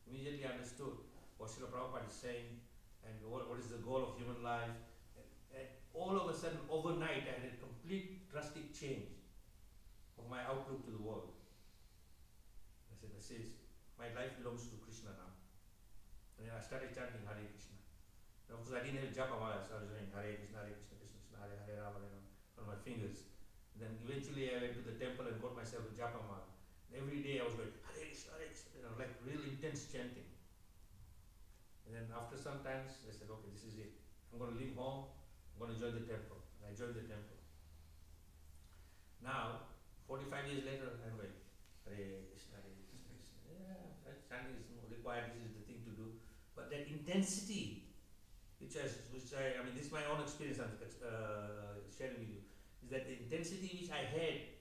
Speaker 1: immediately I understood what Srila Prabhupada is saying, and what is the goal of human life. And all of a sudden, overnight, I had a complete drastic change of my outlook to the world. I said, my life belongs to Krishna now. And then I started chanting Hare Krishna. Now, because I didn't have japa mala, so I was doing Hare Krishna, Krishna Krishna, Hare Hare, Rama, on my fingers. And then eventually I went to the temple and got myself a japa mala. And every day I was going Hare Krishna, like real intense chanting. And then after some times I said, okay, this is it. I'm going to leave home. I'm going to join the temple. And I joined the temple. Now, 45 years later, I'm going Hare Krishna, Krishna. Yeah, chanting is required. This is the thing to do. But that intensity, which I mean, this is my own experience I'm sharing with you, is that the intensity which I had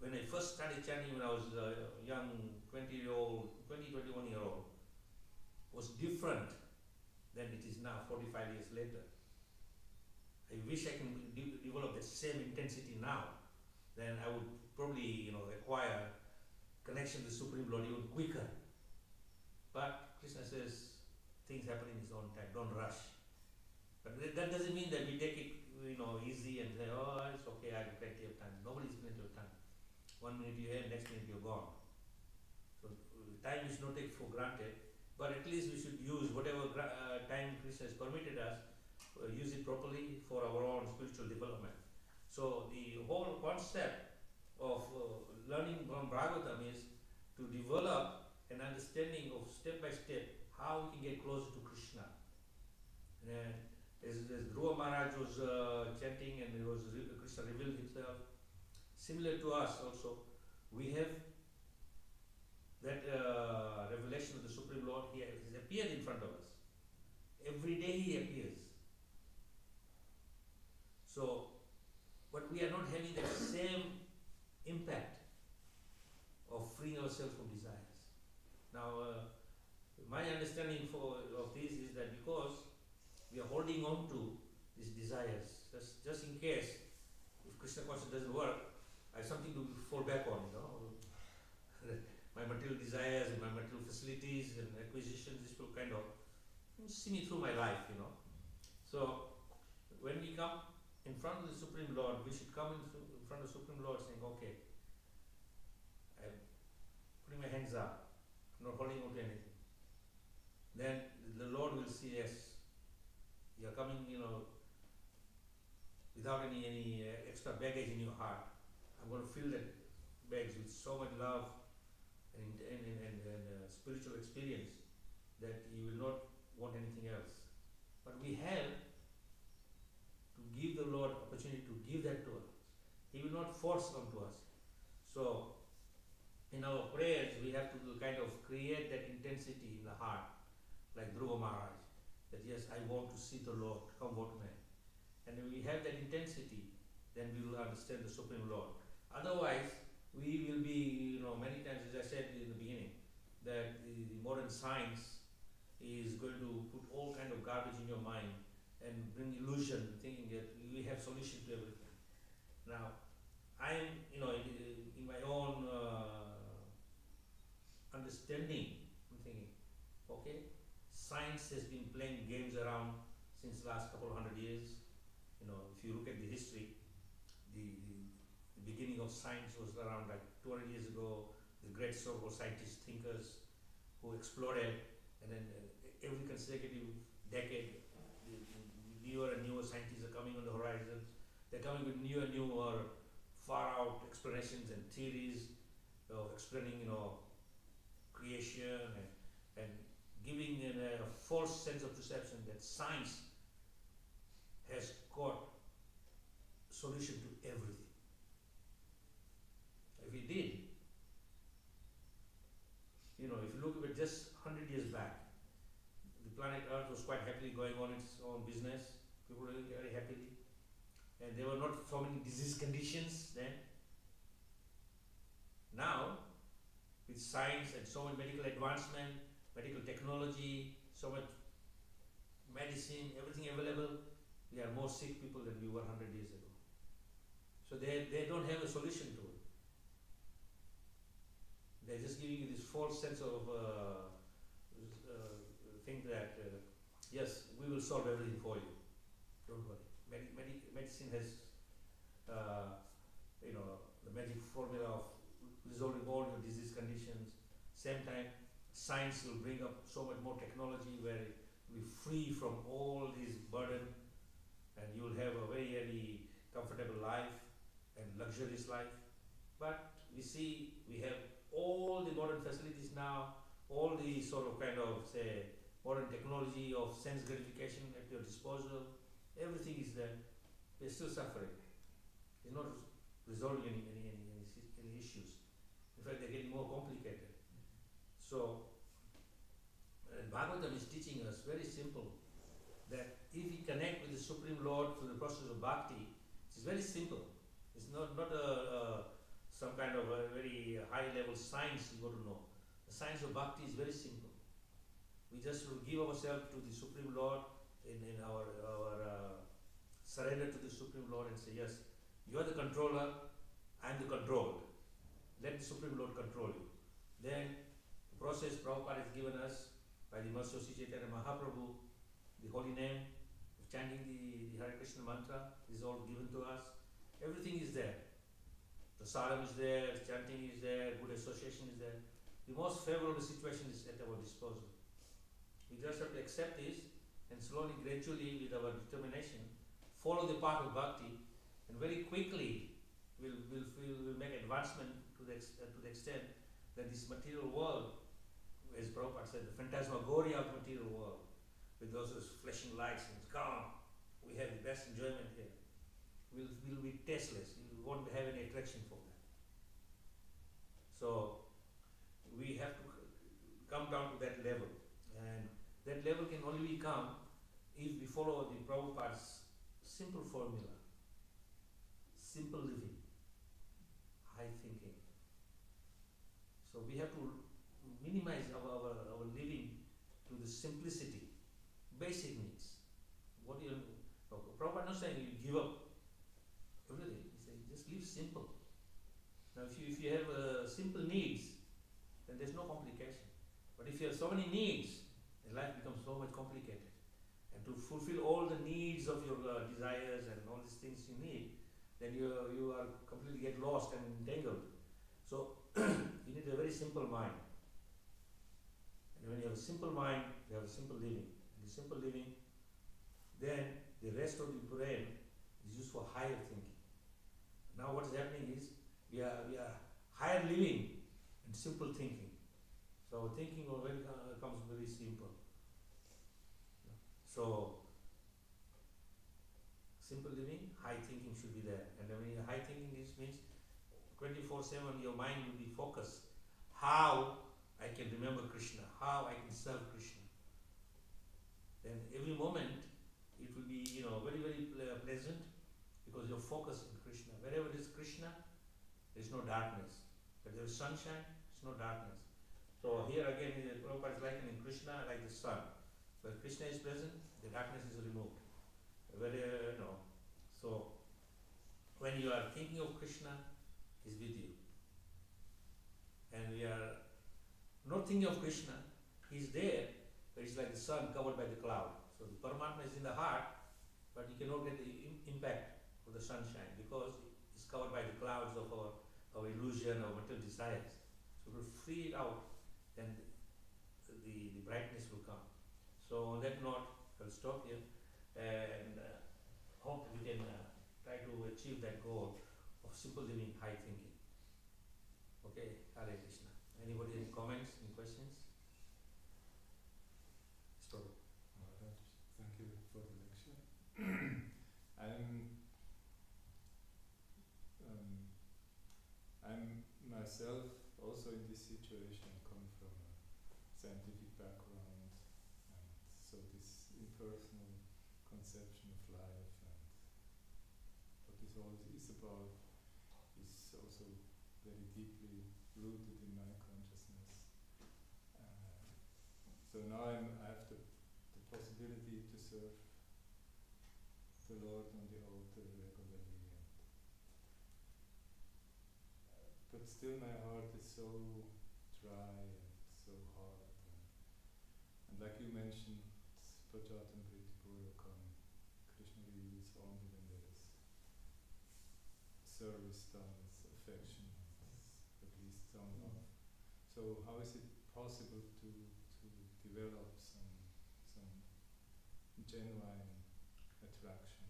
Speaker 1: when I first started chanting when I was a young 21-year-old was different than it is now 45 years later. I wish I can develop the same intensity now. Then I would probably, acquire connection to the Supreme Lord even quicker. But Krishna says things happen in his own time. Don't rush. But that doesn't mean that we take it, easy and say, oh, it's okay, I have plenty of time. Nobody's plenty of time. 1 minute you're here, next minute you're gone. So time we should not take for granted, but at least we should use whatever time Krishna has permitted us, use it properly for our own spiritual development. So the whole concept of learning from Bhagavatam is to develop an understanding of step by step how we can get closer to Krishna. And as Dhruva Maharaj was chanting and Krishna revealed himself, similar to us also, we have that revelation of the Supreme Lord. He has appeared in front of us. Every day he appears. So, but we are not having that same impact of freeing ourselves from desires. Now, my understanding of this is that because we are holding on to these desires, just in case if Krishna consciousness doesn't work, I have something to fall back on, my material desires and my material facilities and acquisitions, this will kind of see me through my life, So, when we come in front of the Supreme Lord, we should come in front of the Supreme Lord saying, okay, I'm putting my hands up, I'm not holding on to anything. Then the Lord will see, yes, you are coming, without any extra baggage in your heart. I'm going to fill that bags with so much love and spiritual experience that you will not want anything else. But we have to give the Lord opportunity to give that to us. He will not force onto us. So, in our prayers, we have to kind of create that intensity in the heart, like Dhruva Maharaj, that yes, I want to see the Lord, come what may. And when we have that intensity, then we will understand the Supreme Lord. Otherwise, we will be, many times, as I said in the beginning, that the modern science is going to put all kind of garbage in your mind and bring illusion, thinking that we have solution to everything. Now, I am, in my own understanding, I'm thinking, okay, science has been playing games around since last couple of 100 years. If you look at the history, the beginning of science was around like 200 years ago. The great so-called scientists, thinkers who explored, and then every consecutive decade, newer and newer scientists are coming on the horizons. They're coming with newer and newer, far-out explanations and theories of explaining, creation and giving a false sense of perception that science has got solution to everything. If it did, if you look at it just 100 years back, the planet Earth was quite happily going on its own business. People were living very happily. And there were not so many disease conditions then. Now, with science and so much medical advancement, medical technology, so much medicine, everything available, we are more sick people than we were 100 years ago. So they don't have a solution to it. They're just giving you this false sense of think that yes, we will solve everything for you. Don't worry. Medicine has, the magic formula of resolving all your disease conditions. Same time, science will bring up so much more technology where it will be free from all this burden, and you will have a very, very comfortable life and luxurious life. But we see we have all the modern facilities now, all the sort of kind of say modern technology of sense gratification at your disposal. Everything is there. We're still suffering. It's not resolving any issues. In fact, they're getting more complicated. So, Bhagavatam is teaching us very simple that if we connect with the Supreme Lord through the process of bhakti, it's very simple. It's not some kind of a very high level science you got to know. The science of bhakti is very simple. We just give ourselves to the Supreme Lord in our surrender to the Supreme Lord and say, yes, you are the controller, I am the controlled. Let the Supreme Lord control you. Then the process Prabhupada has given us by the mercy of Sri Chaitanya Mahaprabhu, the holy name, chanting the Hare Krishna mantra is all given to us. Everything is there. Prasadam is there, chanting is there, good association is there. The most favorable situation is at our disposal. We just have to accept this and slowly, gradually, with our determination, follow the path of bhakti, and very quickly we'll make advancement to the extent that this material world, as Prabhupada said, the phantasmagoria of material world, with those flashing lights, and it's gone. We have the best enjoyment here. We'll be tasteless. We won't have any attraction for that. So we have to come down to that level, and that level can only come if we follow the Prabhupada's simple formula: simple living, high thinking. So we have to minimize our living to the simplicity, basic needs. What you Prabhupada not saying you give up everything. He's saying just live simple. Now if you have simple needs, then there's no complication. But if you have so many needs, then life becomes so much complicated. And to fulfill all the needs of your desires and all these things you need, then you are completely get lost and entangled. So you need a very simple mind. And when you have a simple mind, you have a simple living. And the simple living, then the rest of the brain is used for higher thinking. Now what is happening is we are higher living and simple thinking. So our thinking already becomes very simple. So simple living, high thinking should be there. And when high thinking means 24/7 your mind will be focused. How I can remember Krishna, how I can serve Krishna. Then every moment it will be very, very pleasant because you're focused on Krishna. Wherever there is Krishna, there is no darkness. Where there is sunshine, there is no darkness. So here again, Prabhupada is likening Krishna like the sun. Where Krishna is present, the darkness is removed. So when you are thinking of Krishna, He's with you. And we are not thinking of Krishna, He's there, but it's like the sun covered by the cloud. So the Paramatma is in the heart, but you cannot get the impact of the sunshine because it's covered by the clouds of our illusion, our material desires. So to free it out, then the brightness will come. So on that note, I'll stop here and hope we can try to achieve that goal of simple living, high thinking. Okay, Hare Krishna. Anybody, any comments, any questions? Stop.
Speaker 3: Maharaj, thank you for the lecture. I'm myself also in this situation. I come from a scientific background, and so this impersonal conception of life and what this all is about is also very deeply rooted in my consciousness. So now I have the possibility to serve the Lord on the altar regularly, but still my heart is so dry and so hard. And like you mentioned, Svajatamrita Purvakam, Krishna reveals only when there is service done with affection and at least some love. So how is it possible to develop some genuine attraction?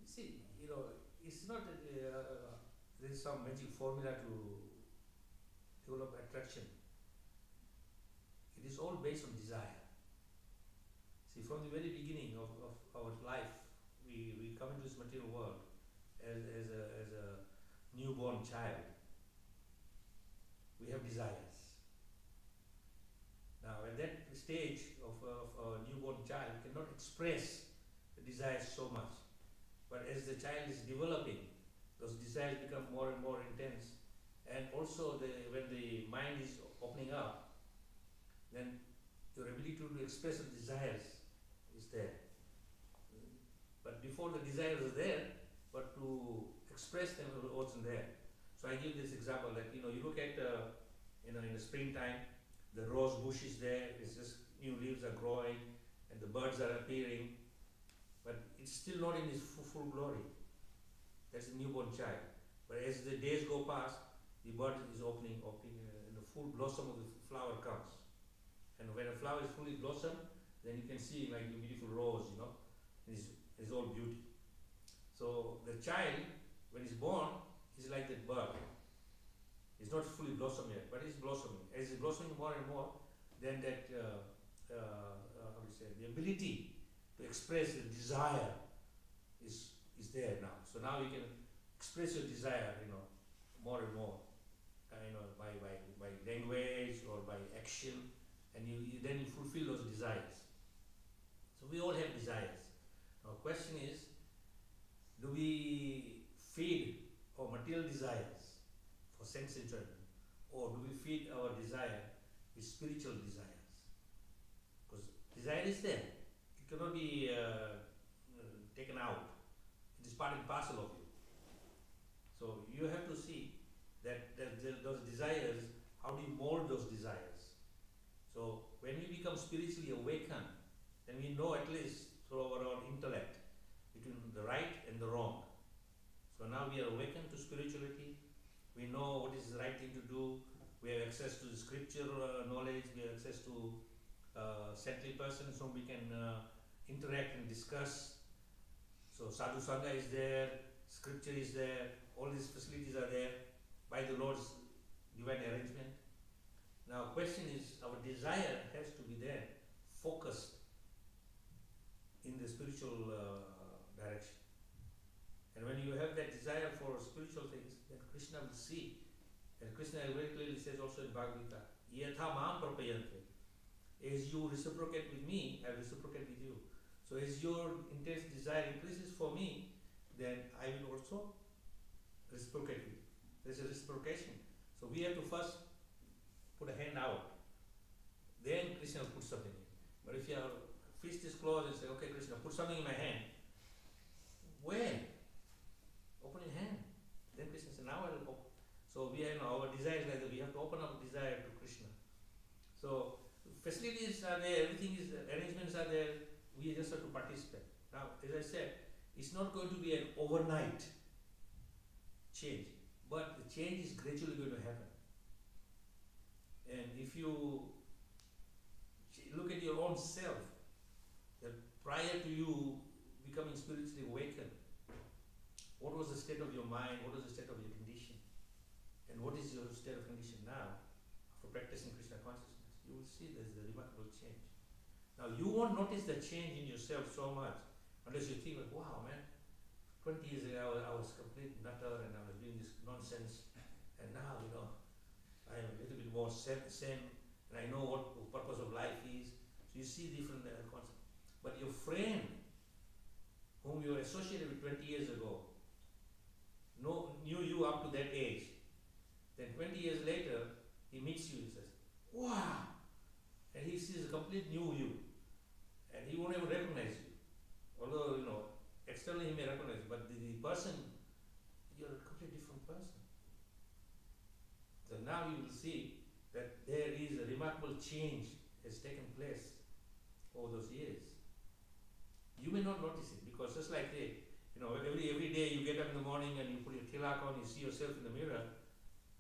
Speaker 4: You see, it's not that there is some magic formula to develop attraction. It is all based on desire. See, from the very beginning of our life, we come into this material world as a newborn child. We have desires. Now, at that stage of a newborn child, we cannot express the desires so much. But as the child is developing, those desires become more and more intense. And also, when the mind is opening up, then your ability to express the desires is there. But before the desires are there, but to express them wasn't there. So I give this example that you look at in the springtime, the rose bush is there. It's just new leaves are growing, and the birds are appearing, but it's still not in its full glory. That's a newborn child. But as the days go past, the bud is opening, and the full blossom of the flower comes. And when a flower is fully blossomed, then you can see like a beautiful rose, it's all beauty. So the child, when he's born, is like that bud. It's not fully blossomed yet, but it's blossoming. As it's blossoming more and more, then that the ability to express the desire is there now. So now you can express your desire, more and more, by language or by action, and then you fulfill those desires. So we all have desires. Now, question is, do we feed our material desires for sense enjoyment, or do we feed our desire with spiritual desires? Because desire is there; it cannot be taken out. It is part and parcel of you. So you have to see that those desires, how do you mold those desires? So when we become spiritually awakened, then we know at least through our own intellect between the right and the wrong. So now we are awakened to spirituality. We know what is the right thing to do. We have access to the scripture knowledge. We have access to saintly persons whom we can interact and discuss. So sadhu sangha is there, scripture is there, all these facilities are there by the Lord's divine arrangement. Now question is, our desire has to be there, focused in the spiritual direction. And when you have that desire for spiritual things, then Krishna will see. And Krishna very clearly says also in Bhagavad Gita, Yatha mam prapayante. As you reciprocate with me, I reciprocate with you. So as your intense desire increases for me, then I will also reciprocate with you. There's a reciprocation. So we have to first put a hand out. Then Krishna will put something in. But if your fist is closed and say, okay Krishna, put something in my hand. When? Open your hand. Then Krishna says, now I will open. So we have our desires like that. We have to open up desire to Krishna. So facilities are there, everything is, arrangements are there. We just have to participate. Now, as I said, it's not going to be an overnight change, but the change is gradually going to happen. And if you look at your own self, that prior to you becoming spiritually awakened, what was the state of your mind, what was the state of your condition, and what is your state of condition now for practicing Krishna consciousness, you will see there's a remarkable change. Now you won't notice the change in yourself so much unless you think like, wow man, 20 years ago I was complete nutter and I was doing this nonsense, and now I am a little bit more sane and I know what the purpose of life is. So you see different concepts. But your friend whom you were associated with 20 years ago knew you up to that age. Then 20 years later he meets you and says, wow, and he sees a complete new you. And he won't even recognize you. Although, externally he may recognize you, but the person, you're a completely different person. So now you will see that there is a remarkable change has taken place over those years. may not notice it, because just like every day you get up in the morning and you put your tilak on, you see yourself in the mirror,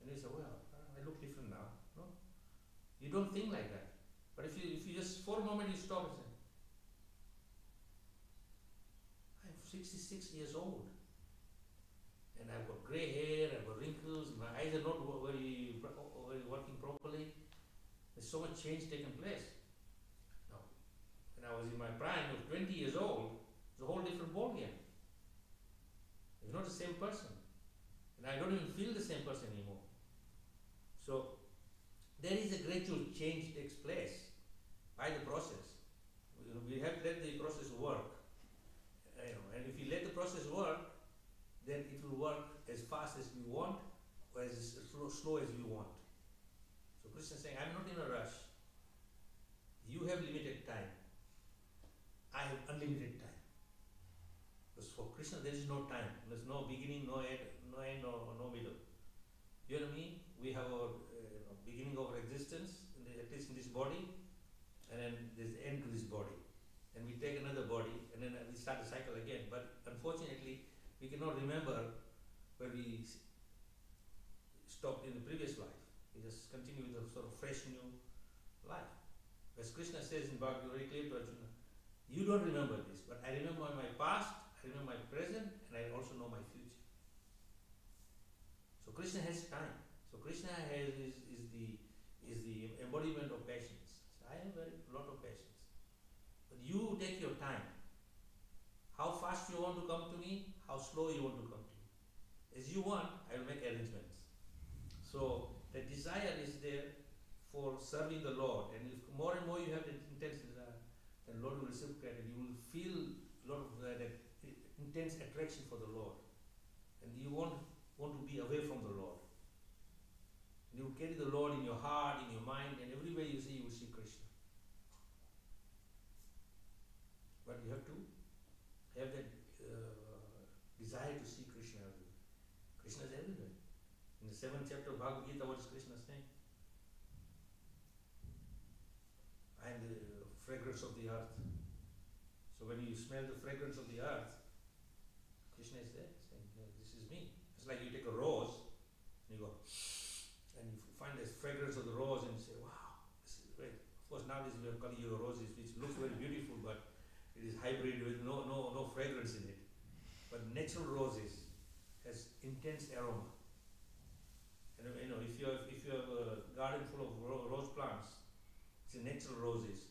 Speaker 4: and you say, well, I look different now. No, you don't think like that. But if you just for a moment you stop and say, I'm 66 years old, and I've got grey hair, I've got wrinkles, my eyes are not very working properly. There's so much change taking place. Now, when I was in my prime of 20 years old, it's a whole different ballgame. It's not the same person. And I don't even feel the same person anymore. So, there is a gradual change takes place by the process. We have to let the process work. And if you let the process work, then it will work as fast as we want or as slow as we want. So Krishna is saying, I'm not in a rush. You have limited time. I have unlimited time. Because for Krishna there is no time. There's no beginning, no end, no middle. You and me, we have our beginning of our existence, at least in this body, and then there's the end to this body. And we take another body, and then we start the cycle again. But unfortunately, we cannot remember where we stopped in the previous life. We just continue with a sort of fresh new life. As Krishna says in Bhagavad Gita very clearly to Arjuna, you don't remember this, but I remember my past, I remember my present, and I also know my future. So Krishna has time. So Krishna is the embodiment of patience. So I have a lot of patience. But you take your time. How fast you want to come to me, how slow you want to come to me. As you want, I will make arrangements. So the desire is there for serving the Lord, and if more and more you have that intense desire, then Lord will reciprocate, and you will feel a lot of that intense attraction for the Lord, and you won't want to be away from the Lord. And you will carry the Lord in your heart, in your mind, and everywhere you see, you will see Krishna. But you have to have that desire to see Krishna everywhere. Krishna is everywhere. In the 7th chapter of Bhagavad Gita, what is Krishna saying? I am the fragrance of the earth. So when you smell the fragrance of the earth, Krishna is there saying, this is me. It's like you take a rose and you go, and you find the fragrance of the rose and you say, wow, this is great. Of course, nowadays we have Kali Yuga roses, which looks very beautiful, but it is hybrid with no fragrance in it. But natural roses has intense aroma. And if you have a garden full of rose plants, it's a natural roses.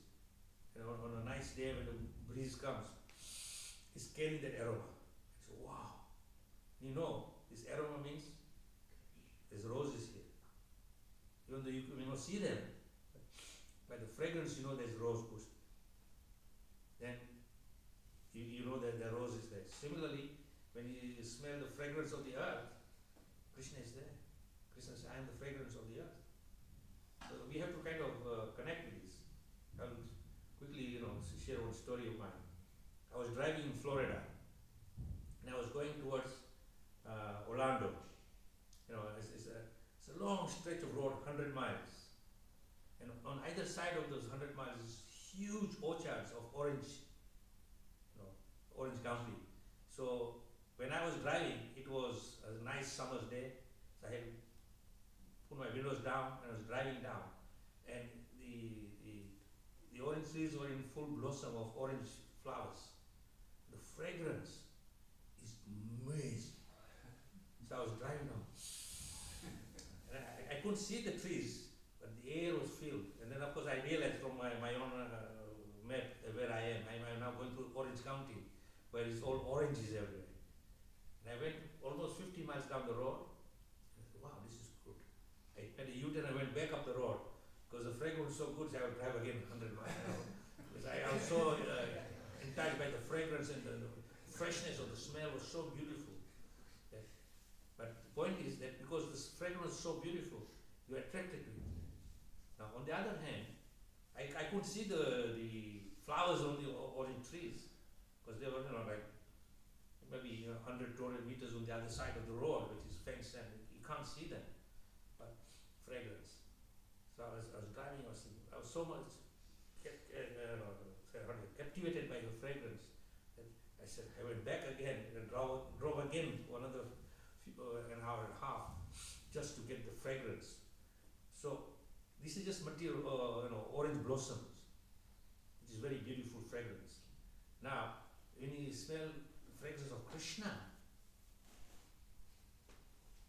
Speaker 4: On a nice day when the breeze comes, it's carrying that aroma. So wow, this aroma means there's roses here. Even though you may not see them, by the fragrance there's rose bush. Then you know that the rose is there. Similarly, when you smell the fragrance of the earth, Krishna is there. Krishna says, I am the fragrance of the earth. So we have to kind of connect with this. I'll quickly, share one story of mine. I was driving in Florida, and I was going towards Orlando. It's a long stretch of road, 100 miles. And on either side of those 100 miles is huge orchards of orange country. So when I was driving, it was a nice summer's day. So I had put my windows down and I was driving down. And the orange trees were in full blossom of orange flowers. The fragrance is amazing. So I was driving down. And I couldn't see the trees, but the air was filled. And then of course I realized from my own map where I am. I'm now going through Orange County, where it's all oranges everywhere. And I went almost 50 miles down the road. And I said, wow, this is good. I made a U-turn and went back up the road. Because the fragrance was so good, so I would drive again 100 miles an hour. Because I was so enticed by the fragrance, and the freshness of the smell was so beautiful. Yeah. But the point is that because the fragrance was so beautiful, you're attracted to it. Now, on the other hand, I could see the flowers on the orange trees, because they were like maybe 100, 200 meters on the other side of the road, which is fenced, and you can't see them. But fragrance. So I was driving, I was so much captivated by the fragrance that said, I went back again and drove again for another an hour and a half just to get the fragrance. So this is just material, orange blossoms, which is very beautiful fragrance. Now, when you smell the fragrance of Krishna,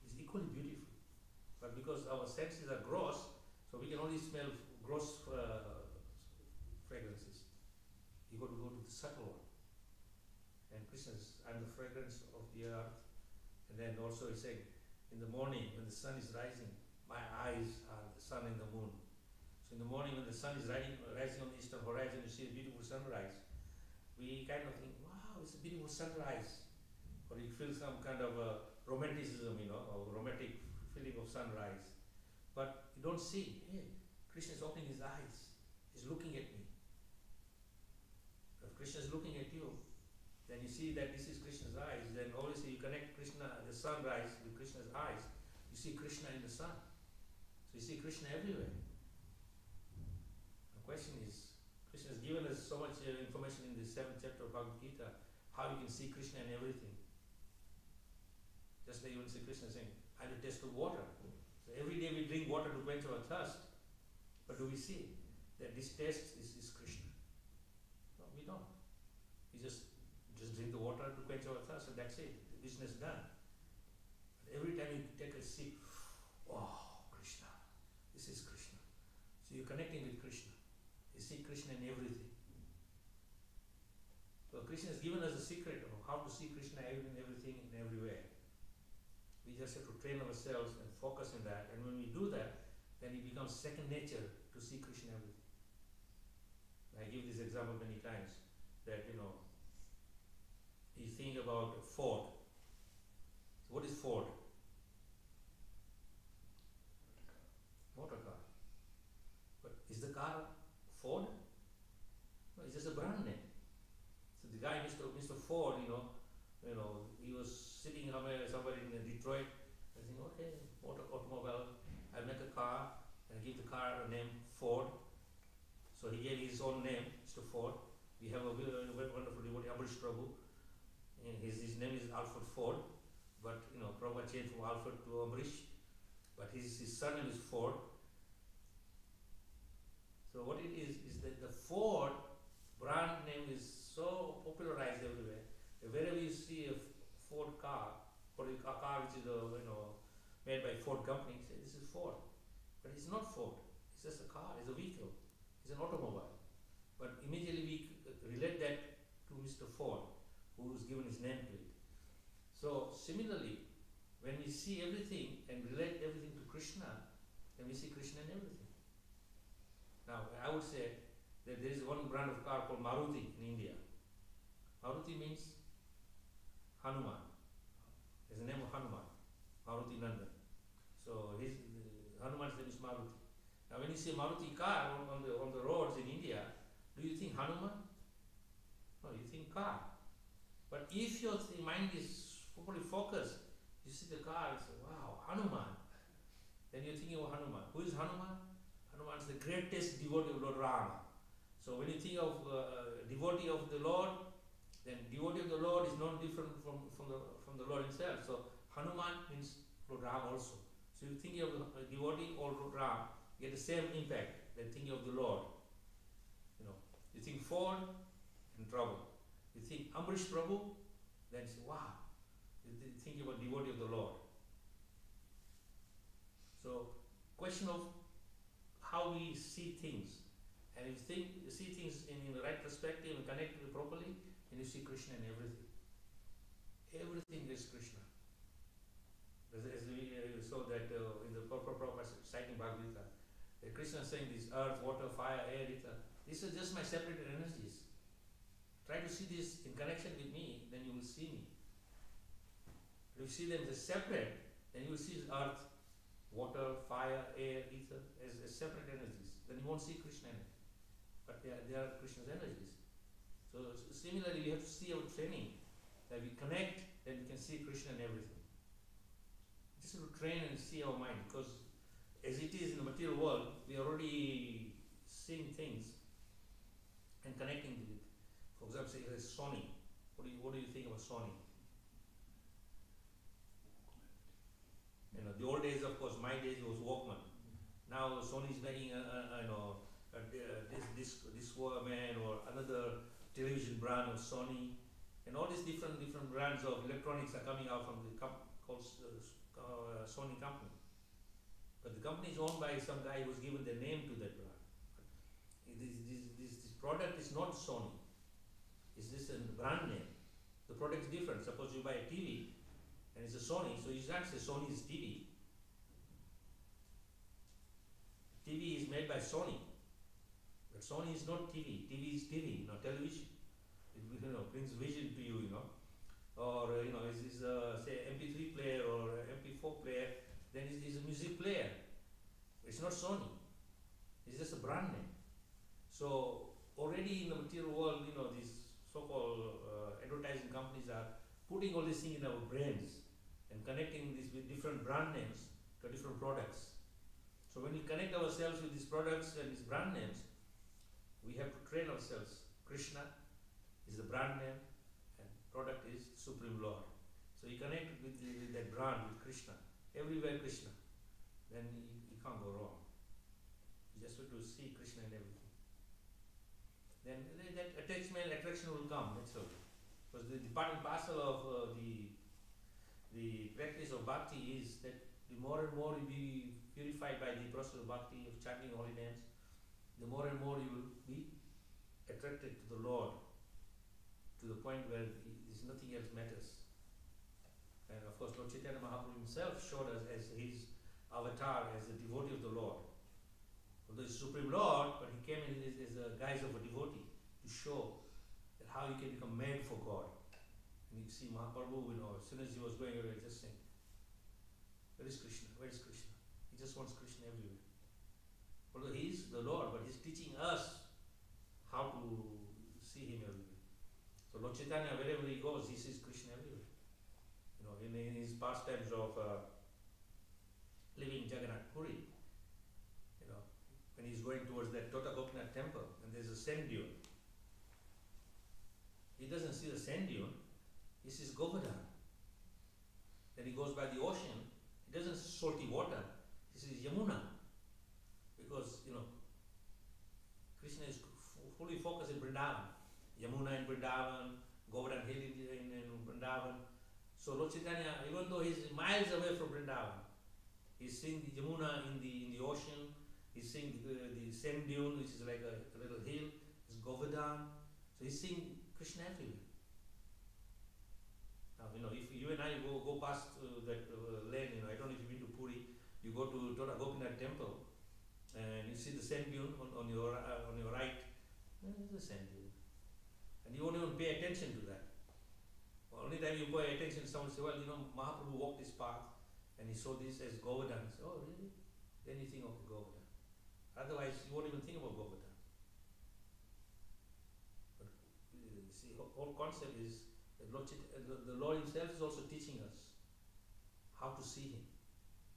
Speaker 4: it's equally beautiful. But because our senses are gross, so we can only smell gross fragrances. You got to go to the subtle one. And Krishna is, I'm the fragrance of the earth. And then also he's saying, in the morning when the sun is rising, my eyes are the sun and the moon. So in the morning when the sun is rising on the eastern horizon, you see a beautiful sunrise. We kind of think, wow, it's a beautiful sunrise. Or you feel some kind of romanticism, or romantic feeling of sunrise. But you don't see, hey, Krishna is opening his eyes. He's looking at me. If Krishna is looking at you, then you see that this is Krishna's eyes. Then obviously you connect Krishna, the sunrise, with Krishna's eyes. You see Krishna in the sun. So you see Krishna everywhere. The question is, Krishna has given us so much information in the 7th chapter of Bhagavad Gita, how you can see Krishna in everything. Just like you will see Krishna saying, I will taste the water. So every day we drink water to quench our thirst. But do we see that this taste is Krishna? No, we don't. We just drink the water to quench our thirst, and that's it. The business done. But every time you take a sip, oh, Krishna. This is Krishna. So you're connecting with Krishna. You see Krishna in everything. So Krishna has given us a secret of how to see Krishna in everything and everywhere. We just have to train ourselves and focus on that. And when we do that, then it becomes second nature to see Krishna in everything. I give this example many times that, you think about Ford. What is Ford? Motor car. But is the car Ford? No, it's just a brand name. So the guy, Mr. Ford, he was sitting somewhere in Detroit and saying, okay, automobile, I'll make a car and give the car a name Ford. So he gave his own name, Mr. Ford. We have a very wonderful devotee, Amrish Prabhu. And his name is Alfred Ford, but Prabhupada changed from Alfred to Amrish. But his surname is Ford. So what it is that the Ford brand name is so popularized everywhere. Wherever you see a Ford car, or a car which is made by Ford company, say this is Ford. But it's not Ford. It's just a car. It's a vehicle. It's an automobile. But immediately we relate that to Mr. Ford, who is given his nameplate. So similarly, when we see everything and relate everything to Krishna, then we see Krishna in everything. Now, I would say that there is one brand of car called Maruti in India. Maruti means Hanuman. There's the name of Hanuman, Maruti Nandan. So Hanuman's name is Maruti. Now, when you see a Maruti car on the roads in India, do you think Hanuman? No, you think car. But if your mind is properly focused, you see the car and say, wow, Hanuman. Then you're thinking of Hanuman. Who is Hanuman? Hanuman is the greatest devotee of Lord Rama. So when you think of devotee of the Lord, then devotee of the Lord is not different from the Lord himself. So Hanuman means Lord Rama also. So you think of the devotee or Lord Rama, you get the same impact than thinking of the Lord. You think Ford and trouble. You think Amrish Prabhu, then you say, wow, you think about devotee of the Lord. So, question of how we see things. And if you see things in the right perspective and connect it properly, then you see Krishna in everything. Everything is Krishna. As we saw that in the Prabhupada citing Bhagavad Gita, that Krishna is saying this earth, water, fire, air, ether, these are just my separated energies. Try to see this in connection with me, then you will see me. If you see them as separate, then you will see earth, water, fire, air, ether as separate energies. Then you won't see Krishna in it. But they are Krishna's energies. So similarly, we have to see our training. That we connect, then we can see Krishna in everything. Just have to train and see our mind, because as it is in the material world, we are already seeing things and connecting with it. For example, say Sony. What do you think about Sony? You know, the old days, of course, my days was Walkman. Now Sony is making this man or another television brand of Sony, and all these different brands of electronics are coming out from the called Sony company. But the company is owned by some guy who was given the name to that brand. This product is not Sony. It's just a brand name. The product is different. Suppose you buy a TV and it's a Sony, so you can't say Sony is TV. TV is made by Sony, but Sony is not TV. TV is TV, television. It brings vision to you, or is say MP3 player or MP4 player, then it is a music player. It's not Sony. It's just a brand name. So already in the material world, these so-called advertising companies are putting all these things in our brains and connecting this with different brand names to different products. So when we connect ourselves with these products and these brand names, we have to train ourselves. Krishna is the brand name and product is Supreme Lord. So you connect with that brand, with Krishna, everywhere Krishna, then you can't go wrong. You just have to see Krishna in everything. Then that attraction will come naturally. Because the part and parcel of the practice of bhakti is that the more and more you be purified by the process of bhakti, of chanting holy names, the more and more you will be attracted to the Lord, to the point where nothing else matters. And of course, Lord Chaitanya Mahaprabhu himself showed us as his avatar, as a devotee of the Lord. Although he's Supreme Lord, but he came in as a guise of a devotee to show that how you can become mad for God. And you see Mahaprabhu, as soon as he was going away, just saying, where is Krishna? Where is Krishna? He just wants Krishna everywhere. Although he is the Lord, but he's teaching us how to see him everywhere. So Lord Chaitanya, wherever he goes, he sees Krishna everywhere. In his pastimes of living Jagannath Puri, when he's going towards that Tota Gopinath temple and there's a sand dune, he doesn't see the sand dune, he sees Govardhan. Then he goes by the ocean, he doesn't see salty water, he sees Yamuna. Because, Krishna is fully focused in Vrindavan. Yamuna in Vrindavan, Govardhan Hill in Vrindavan. So Lord Chaitanya, even though he's miles away from Vrindavan, he's seeing the Yamuna in the ocean, he's seeing the sand dune, which is like a little hill, it's Govardhan. So he's seeing Krishna everywhere. Now, if you and I go past that lane, I don't know if you've been to Puri, you go to Tota Gopinath temple, and you see the sand dune on your right, there's a sand dune. And you won't even pay attention to that. Only time you pay attention, someone says, well, Mahaprabhu walked this path and he saw this as Govardhan. You say, oh, really? Then you think of Govardhan. Otherwise, you won't even think about Govardhan. But see, the whole concept is that the Lord himself is also teaching us how to see him.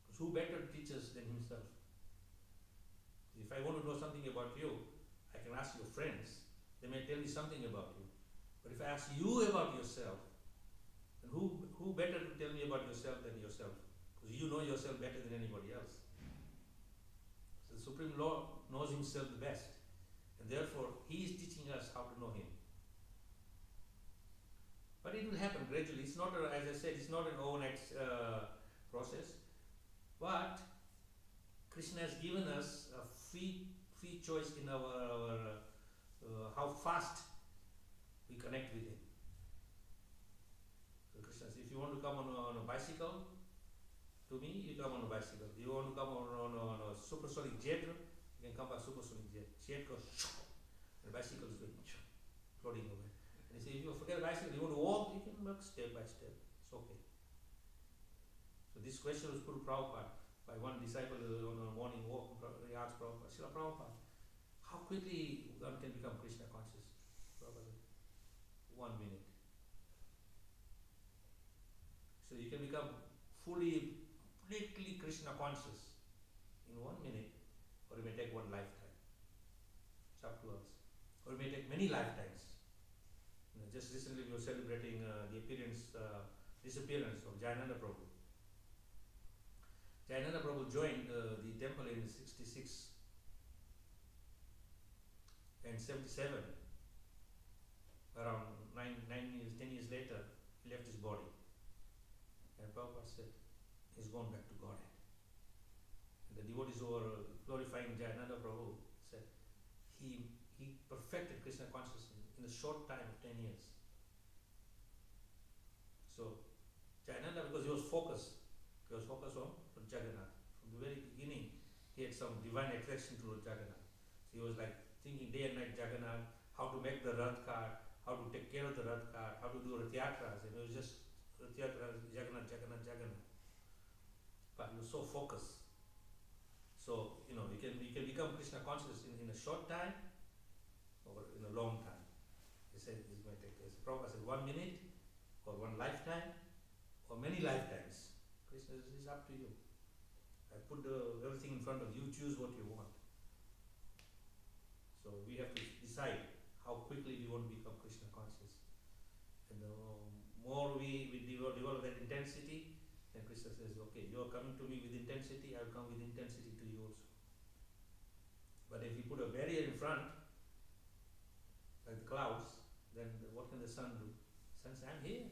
Speaker 4: Because who better teaches than himself? If I want to know something about you, I can ask your friends. They may tell me something about you. But if I ask you about yourself, then who better to tell me about yourself than yourself? Because you know yourself better than anybody else. So the Supreme Lord knows himself the best. And therefore, he is teaching us how to know him. But it will happen gradually. It's not, as I said, it's not an overnight process. But Krishna has given us a free choice in our how fast we connect with him. So Krishna says, if you want to come on a bicycle to me, you come on a bicycle. If you want to come on a supersonic jet, you can come by supersonic jet. Jet goes, and the bicycle is going, floating away. And he says, if you forget the bicycle, you want to walk, you can walk step by step. It's okay. So this question was put to Prabhupada by one disciple on a morning walk. He asked Prabhupada, Srila Prabhupada, how quickly one can become Krishna conscious? Prabhupada said, 1 minute. So you can become completely Krishna conscious in 1 minute, or it may take one lifetime. It's up to us. Or it may take many lifetimes. just recently we were celebrating the disappearance of Jayananda Prabhu. Jayananda Prabhu joined the temple in 66 and 77. Around 10 years later, he left his body. And Prabhupada said, he's gone back to Godhead. And the devotees who were glorifying Jayananda Prabhu said, he perfected Krishna consciousness in a short time of 10 years. So, Jayananda, because he was focused on Jagannath. From the very beginning, he had some divine attraction to Jagannath. So he was like thinking day and night Jagannath, how to make the Rath cart, how to take care of the Rath cart, how to do Rath Yatras. And it was just Rath Yatras, Jagannath. But he was so focused. So, you can become Krishna conscious in a short time or in a long time. He said this might take place. Prabhupada said 1 minute or one lifetime or many lifetimes. Krishna is up to you. I put everything in front of you, choose what you want. So we have to decide how quickly we want to become Krishna conscious. And the more we develop that intensity, then Krishna says, okay, you are coming to me with intensity, I will come with intensity to you also. But if you put a barrier in front, like the clouds, then what can the sun do? Sun says, I'm here.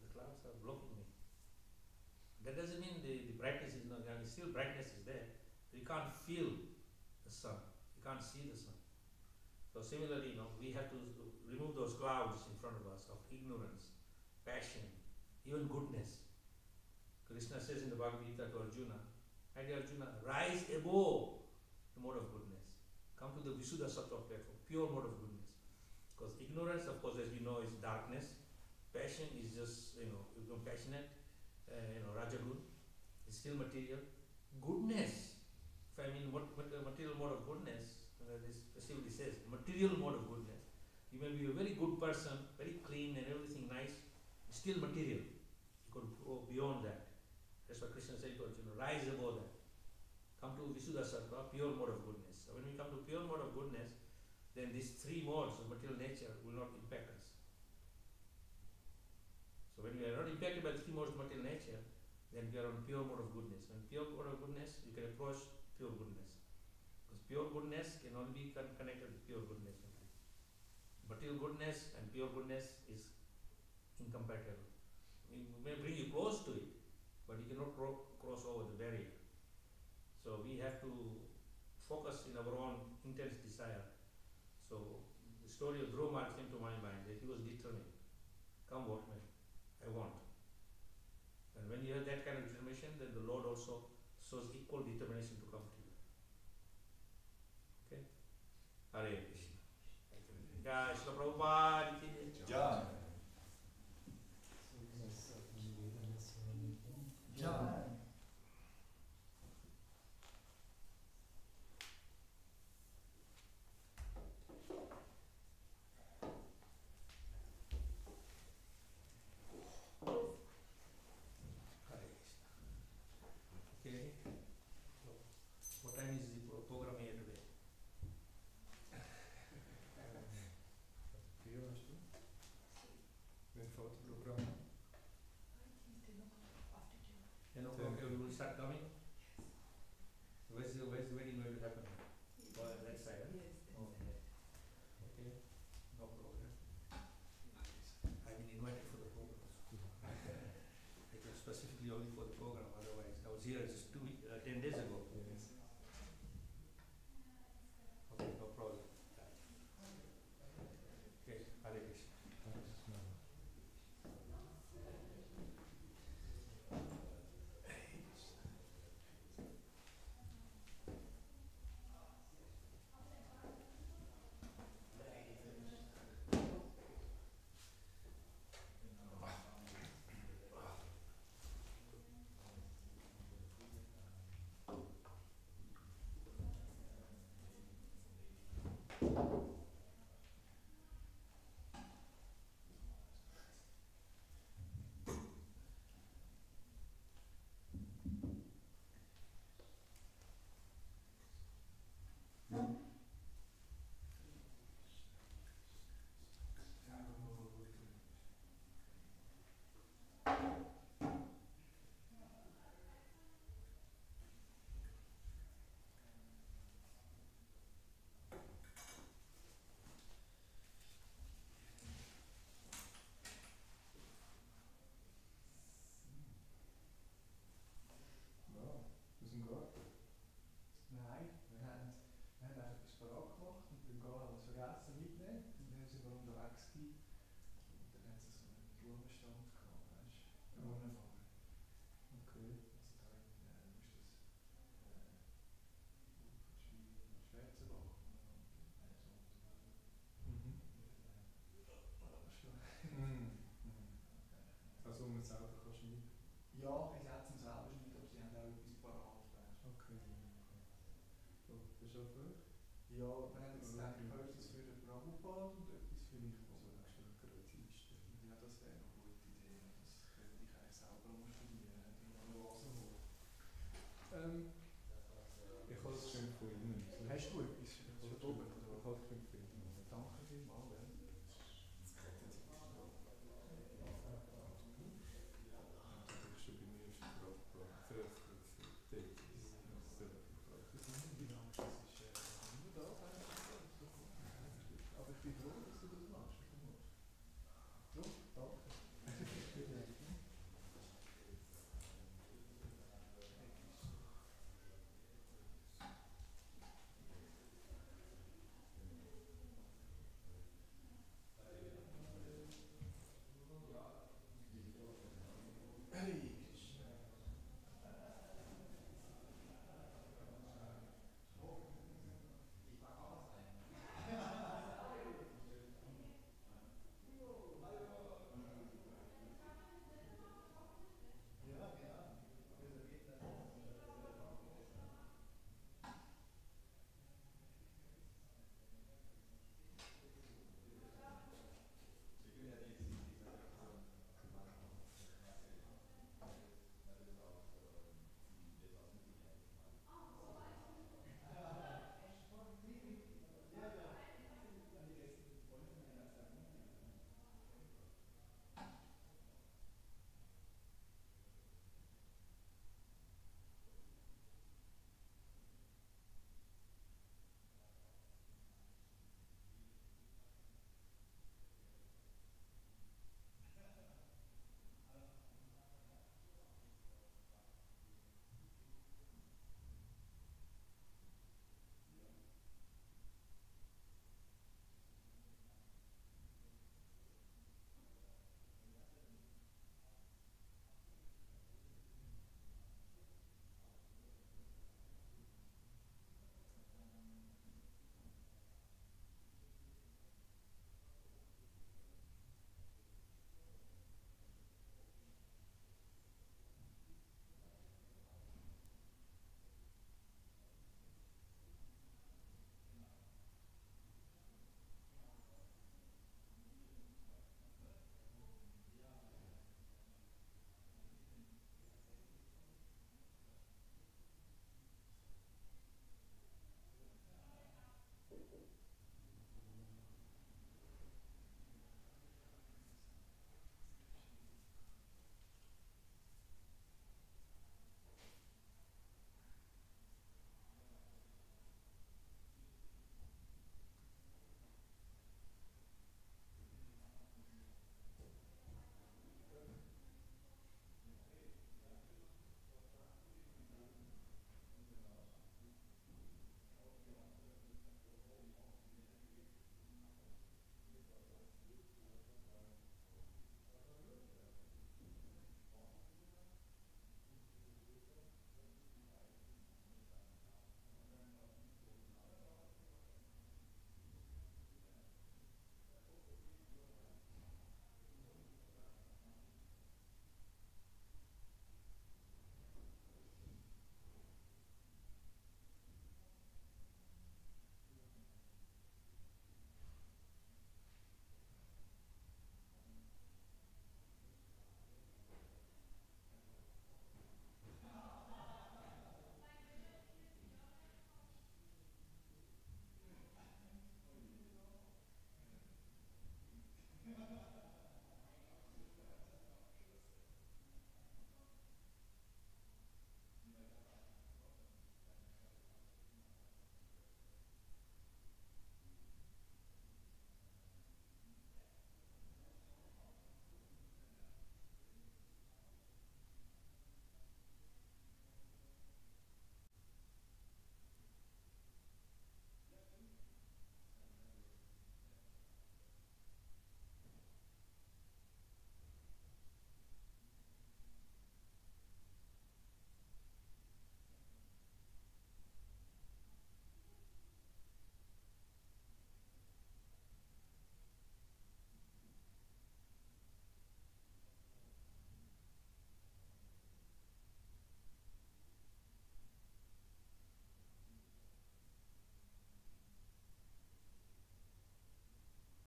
Speaker 4: The clouds are blocking me. That doesn't mean the brightness is not there. Still brightness is there. We can't feel the sun. We can't see the sun. So similarly, we have to remove those clouds in front of us of ignorance, passion, even goodness. Krishna says in the Bhagavad Gita to Arjuna, my dear Arjuna, rise above the mode of goodness. Come to the Visuddha Sattva platform, pure mode of goodness. Because ignorance, of course, as we know, is darkness. Passion is just, you become passionate. Rajagun is still material. Goodness, if I mean what material mode of goodness, this specifically says material mode of goodness. You may be a very good person, very clean and everything nice, still material. You could go beyond that. That's what Krishna said to Arjuna, rise above that. Come to Visuddha Sattva, pure mode of goodness. So when we come to pure mode of goodness, then these three modes of material nature will not impact us. So when we are not impacted by the three modes of material nature, then we are on pure mode of goodness. When pure mode of goodness, you can approach pure goodness. Because pure goodness can only be connected with pure goodness. Material goodness and pure goodness is incompatible. It may bring you close to it, but you cannot cross over the barrier. So we have to focus in our own intense desire. So the story of Dhruva Maharaj came to my mind that he was determined. Come what may, I want. And when you have that kind of determination, then the Lord also shows equal determination to come to you. Okay? Hare Krishna. Jai Srila Prabhupada ki
Speaker 2: Jai.
Speaker 5: Jai.
Speaker 4: Hare Krishna. Okay. So, what time is the program here today?
Speaker 3: 3 hours too? When for the program?
Speaker 4: 10 o'clock we will start coming? Where's the wedding going to happen? Oh, that side, huh? Okay. Okay. No problem. I've been invited for the program. I came specifically only for the program, otherwise I was here just 10 days ago.
Speaker 3: Yes.
Speaker 4: Okay, no problem. Okay, Hare Krishna.
Speaker 3: man selber kann schneiden.
Speaker 5: Ja, ich hätte es selber nicht, aber sie haben auch etwas parat. Weißt.
Speaker 3: Okay, okay. So, das ist auch für?
Speaker 5: Ja, wir haben jetzt gedacht, ich höre das für den Prabhupada und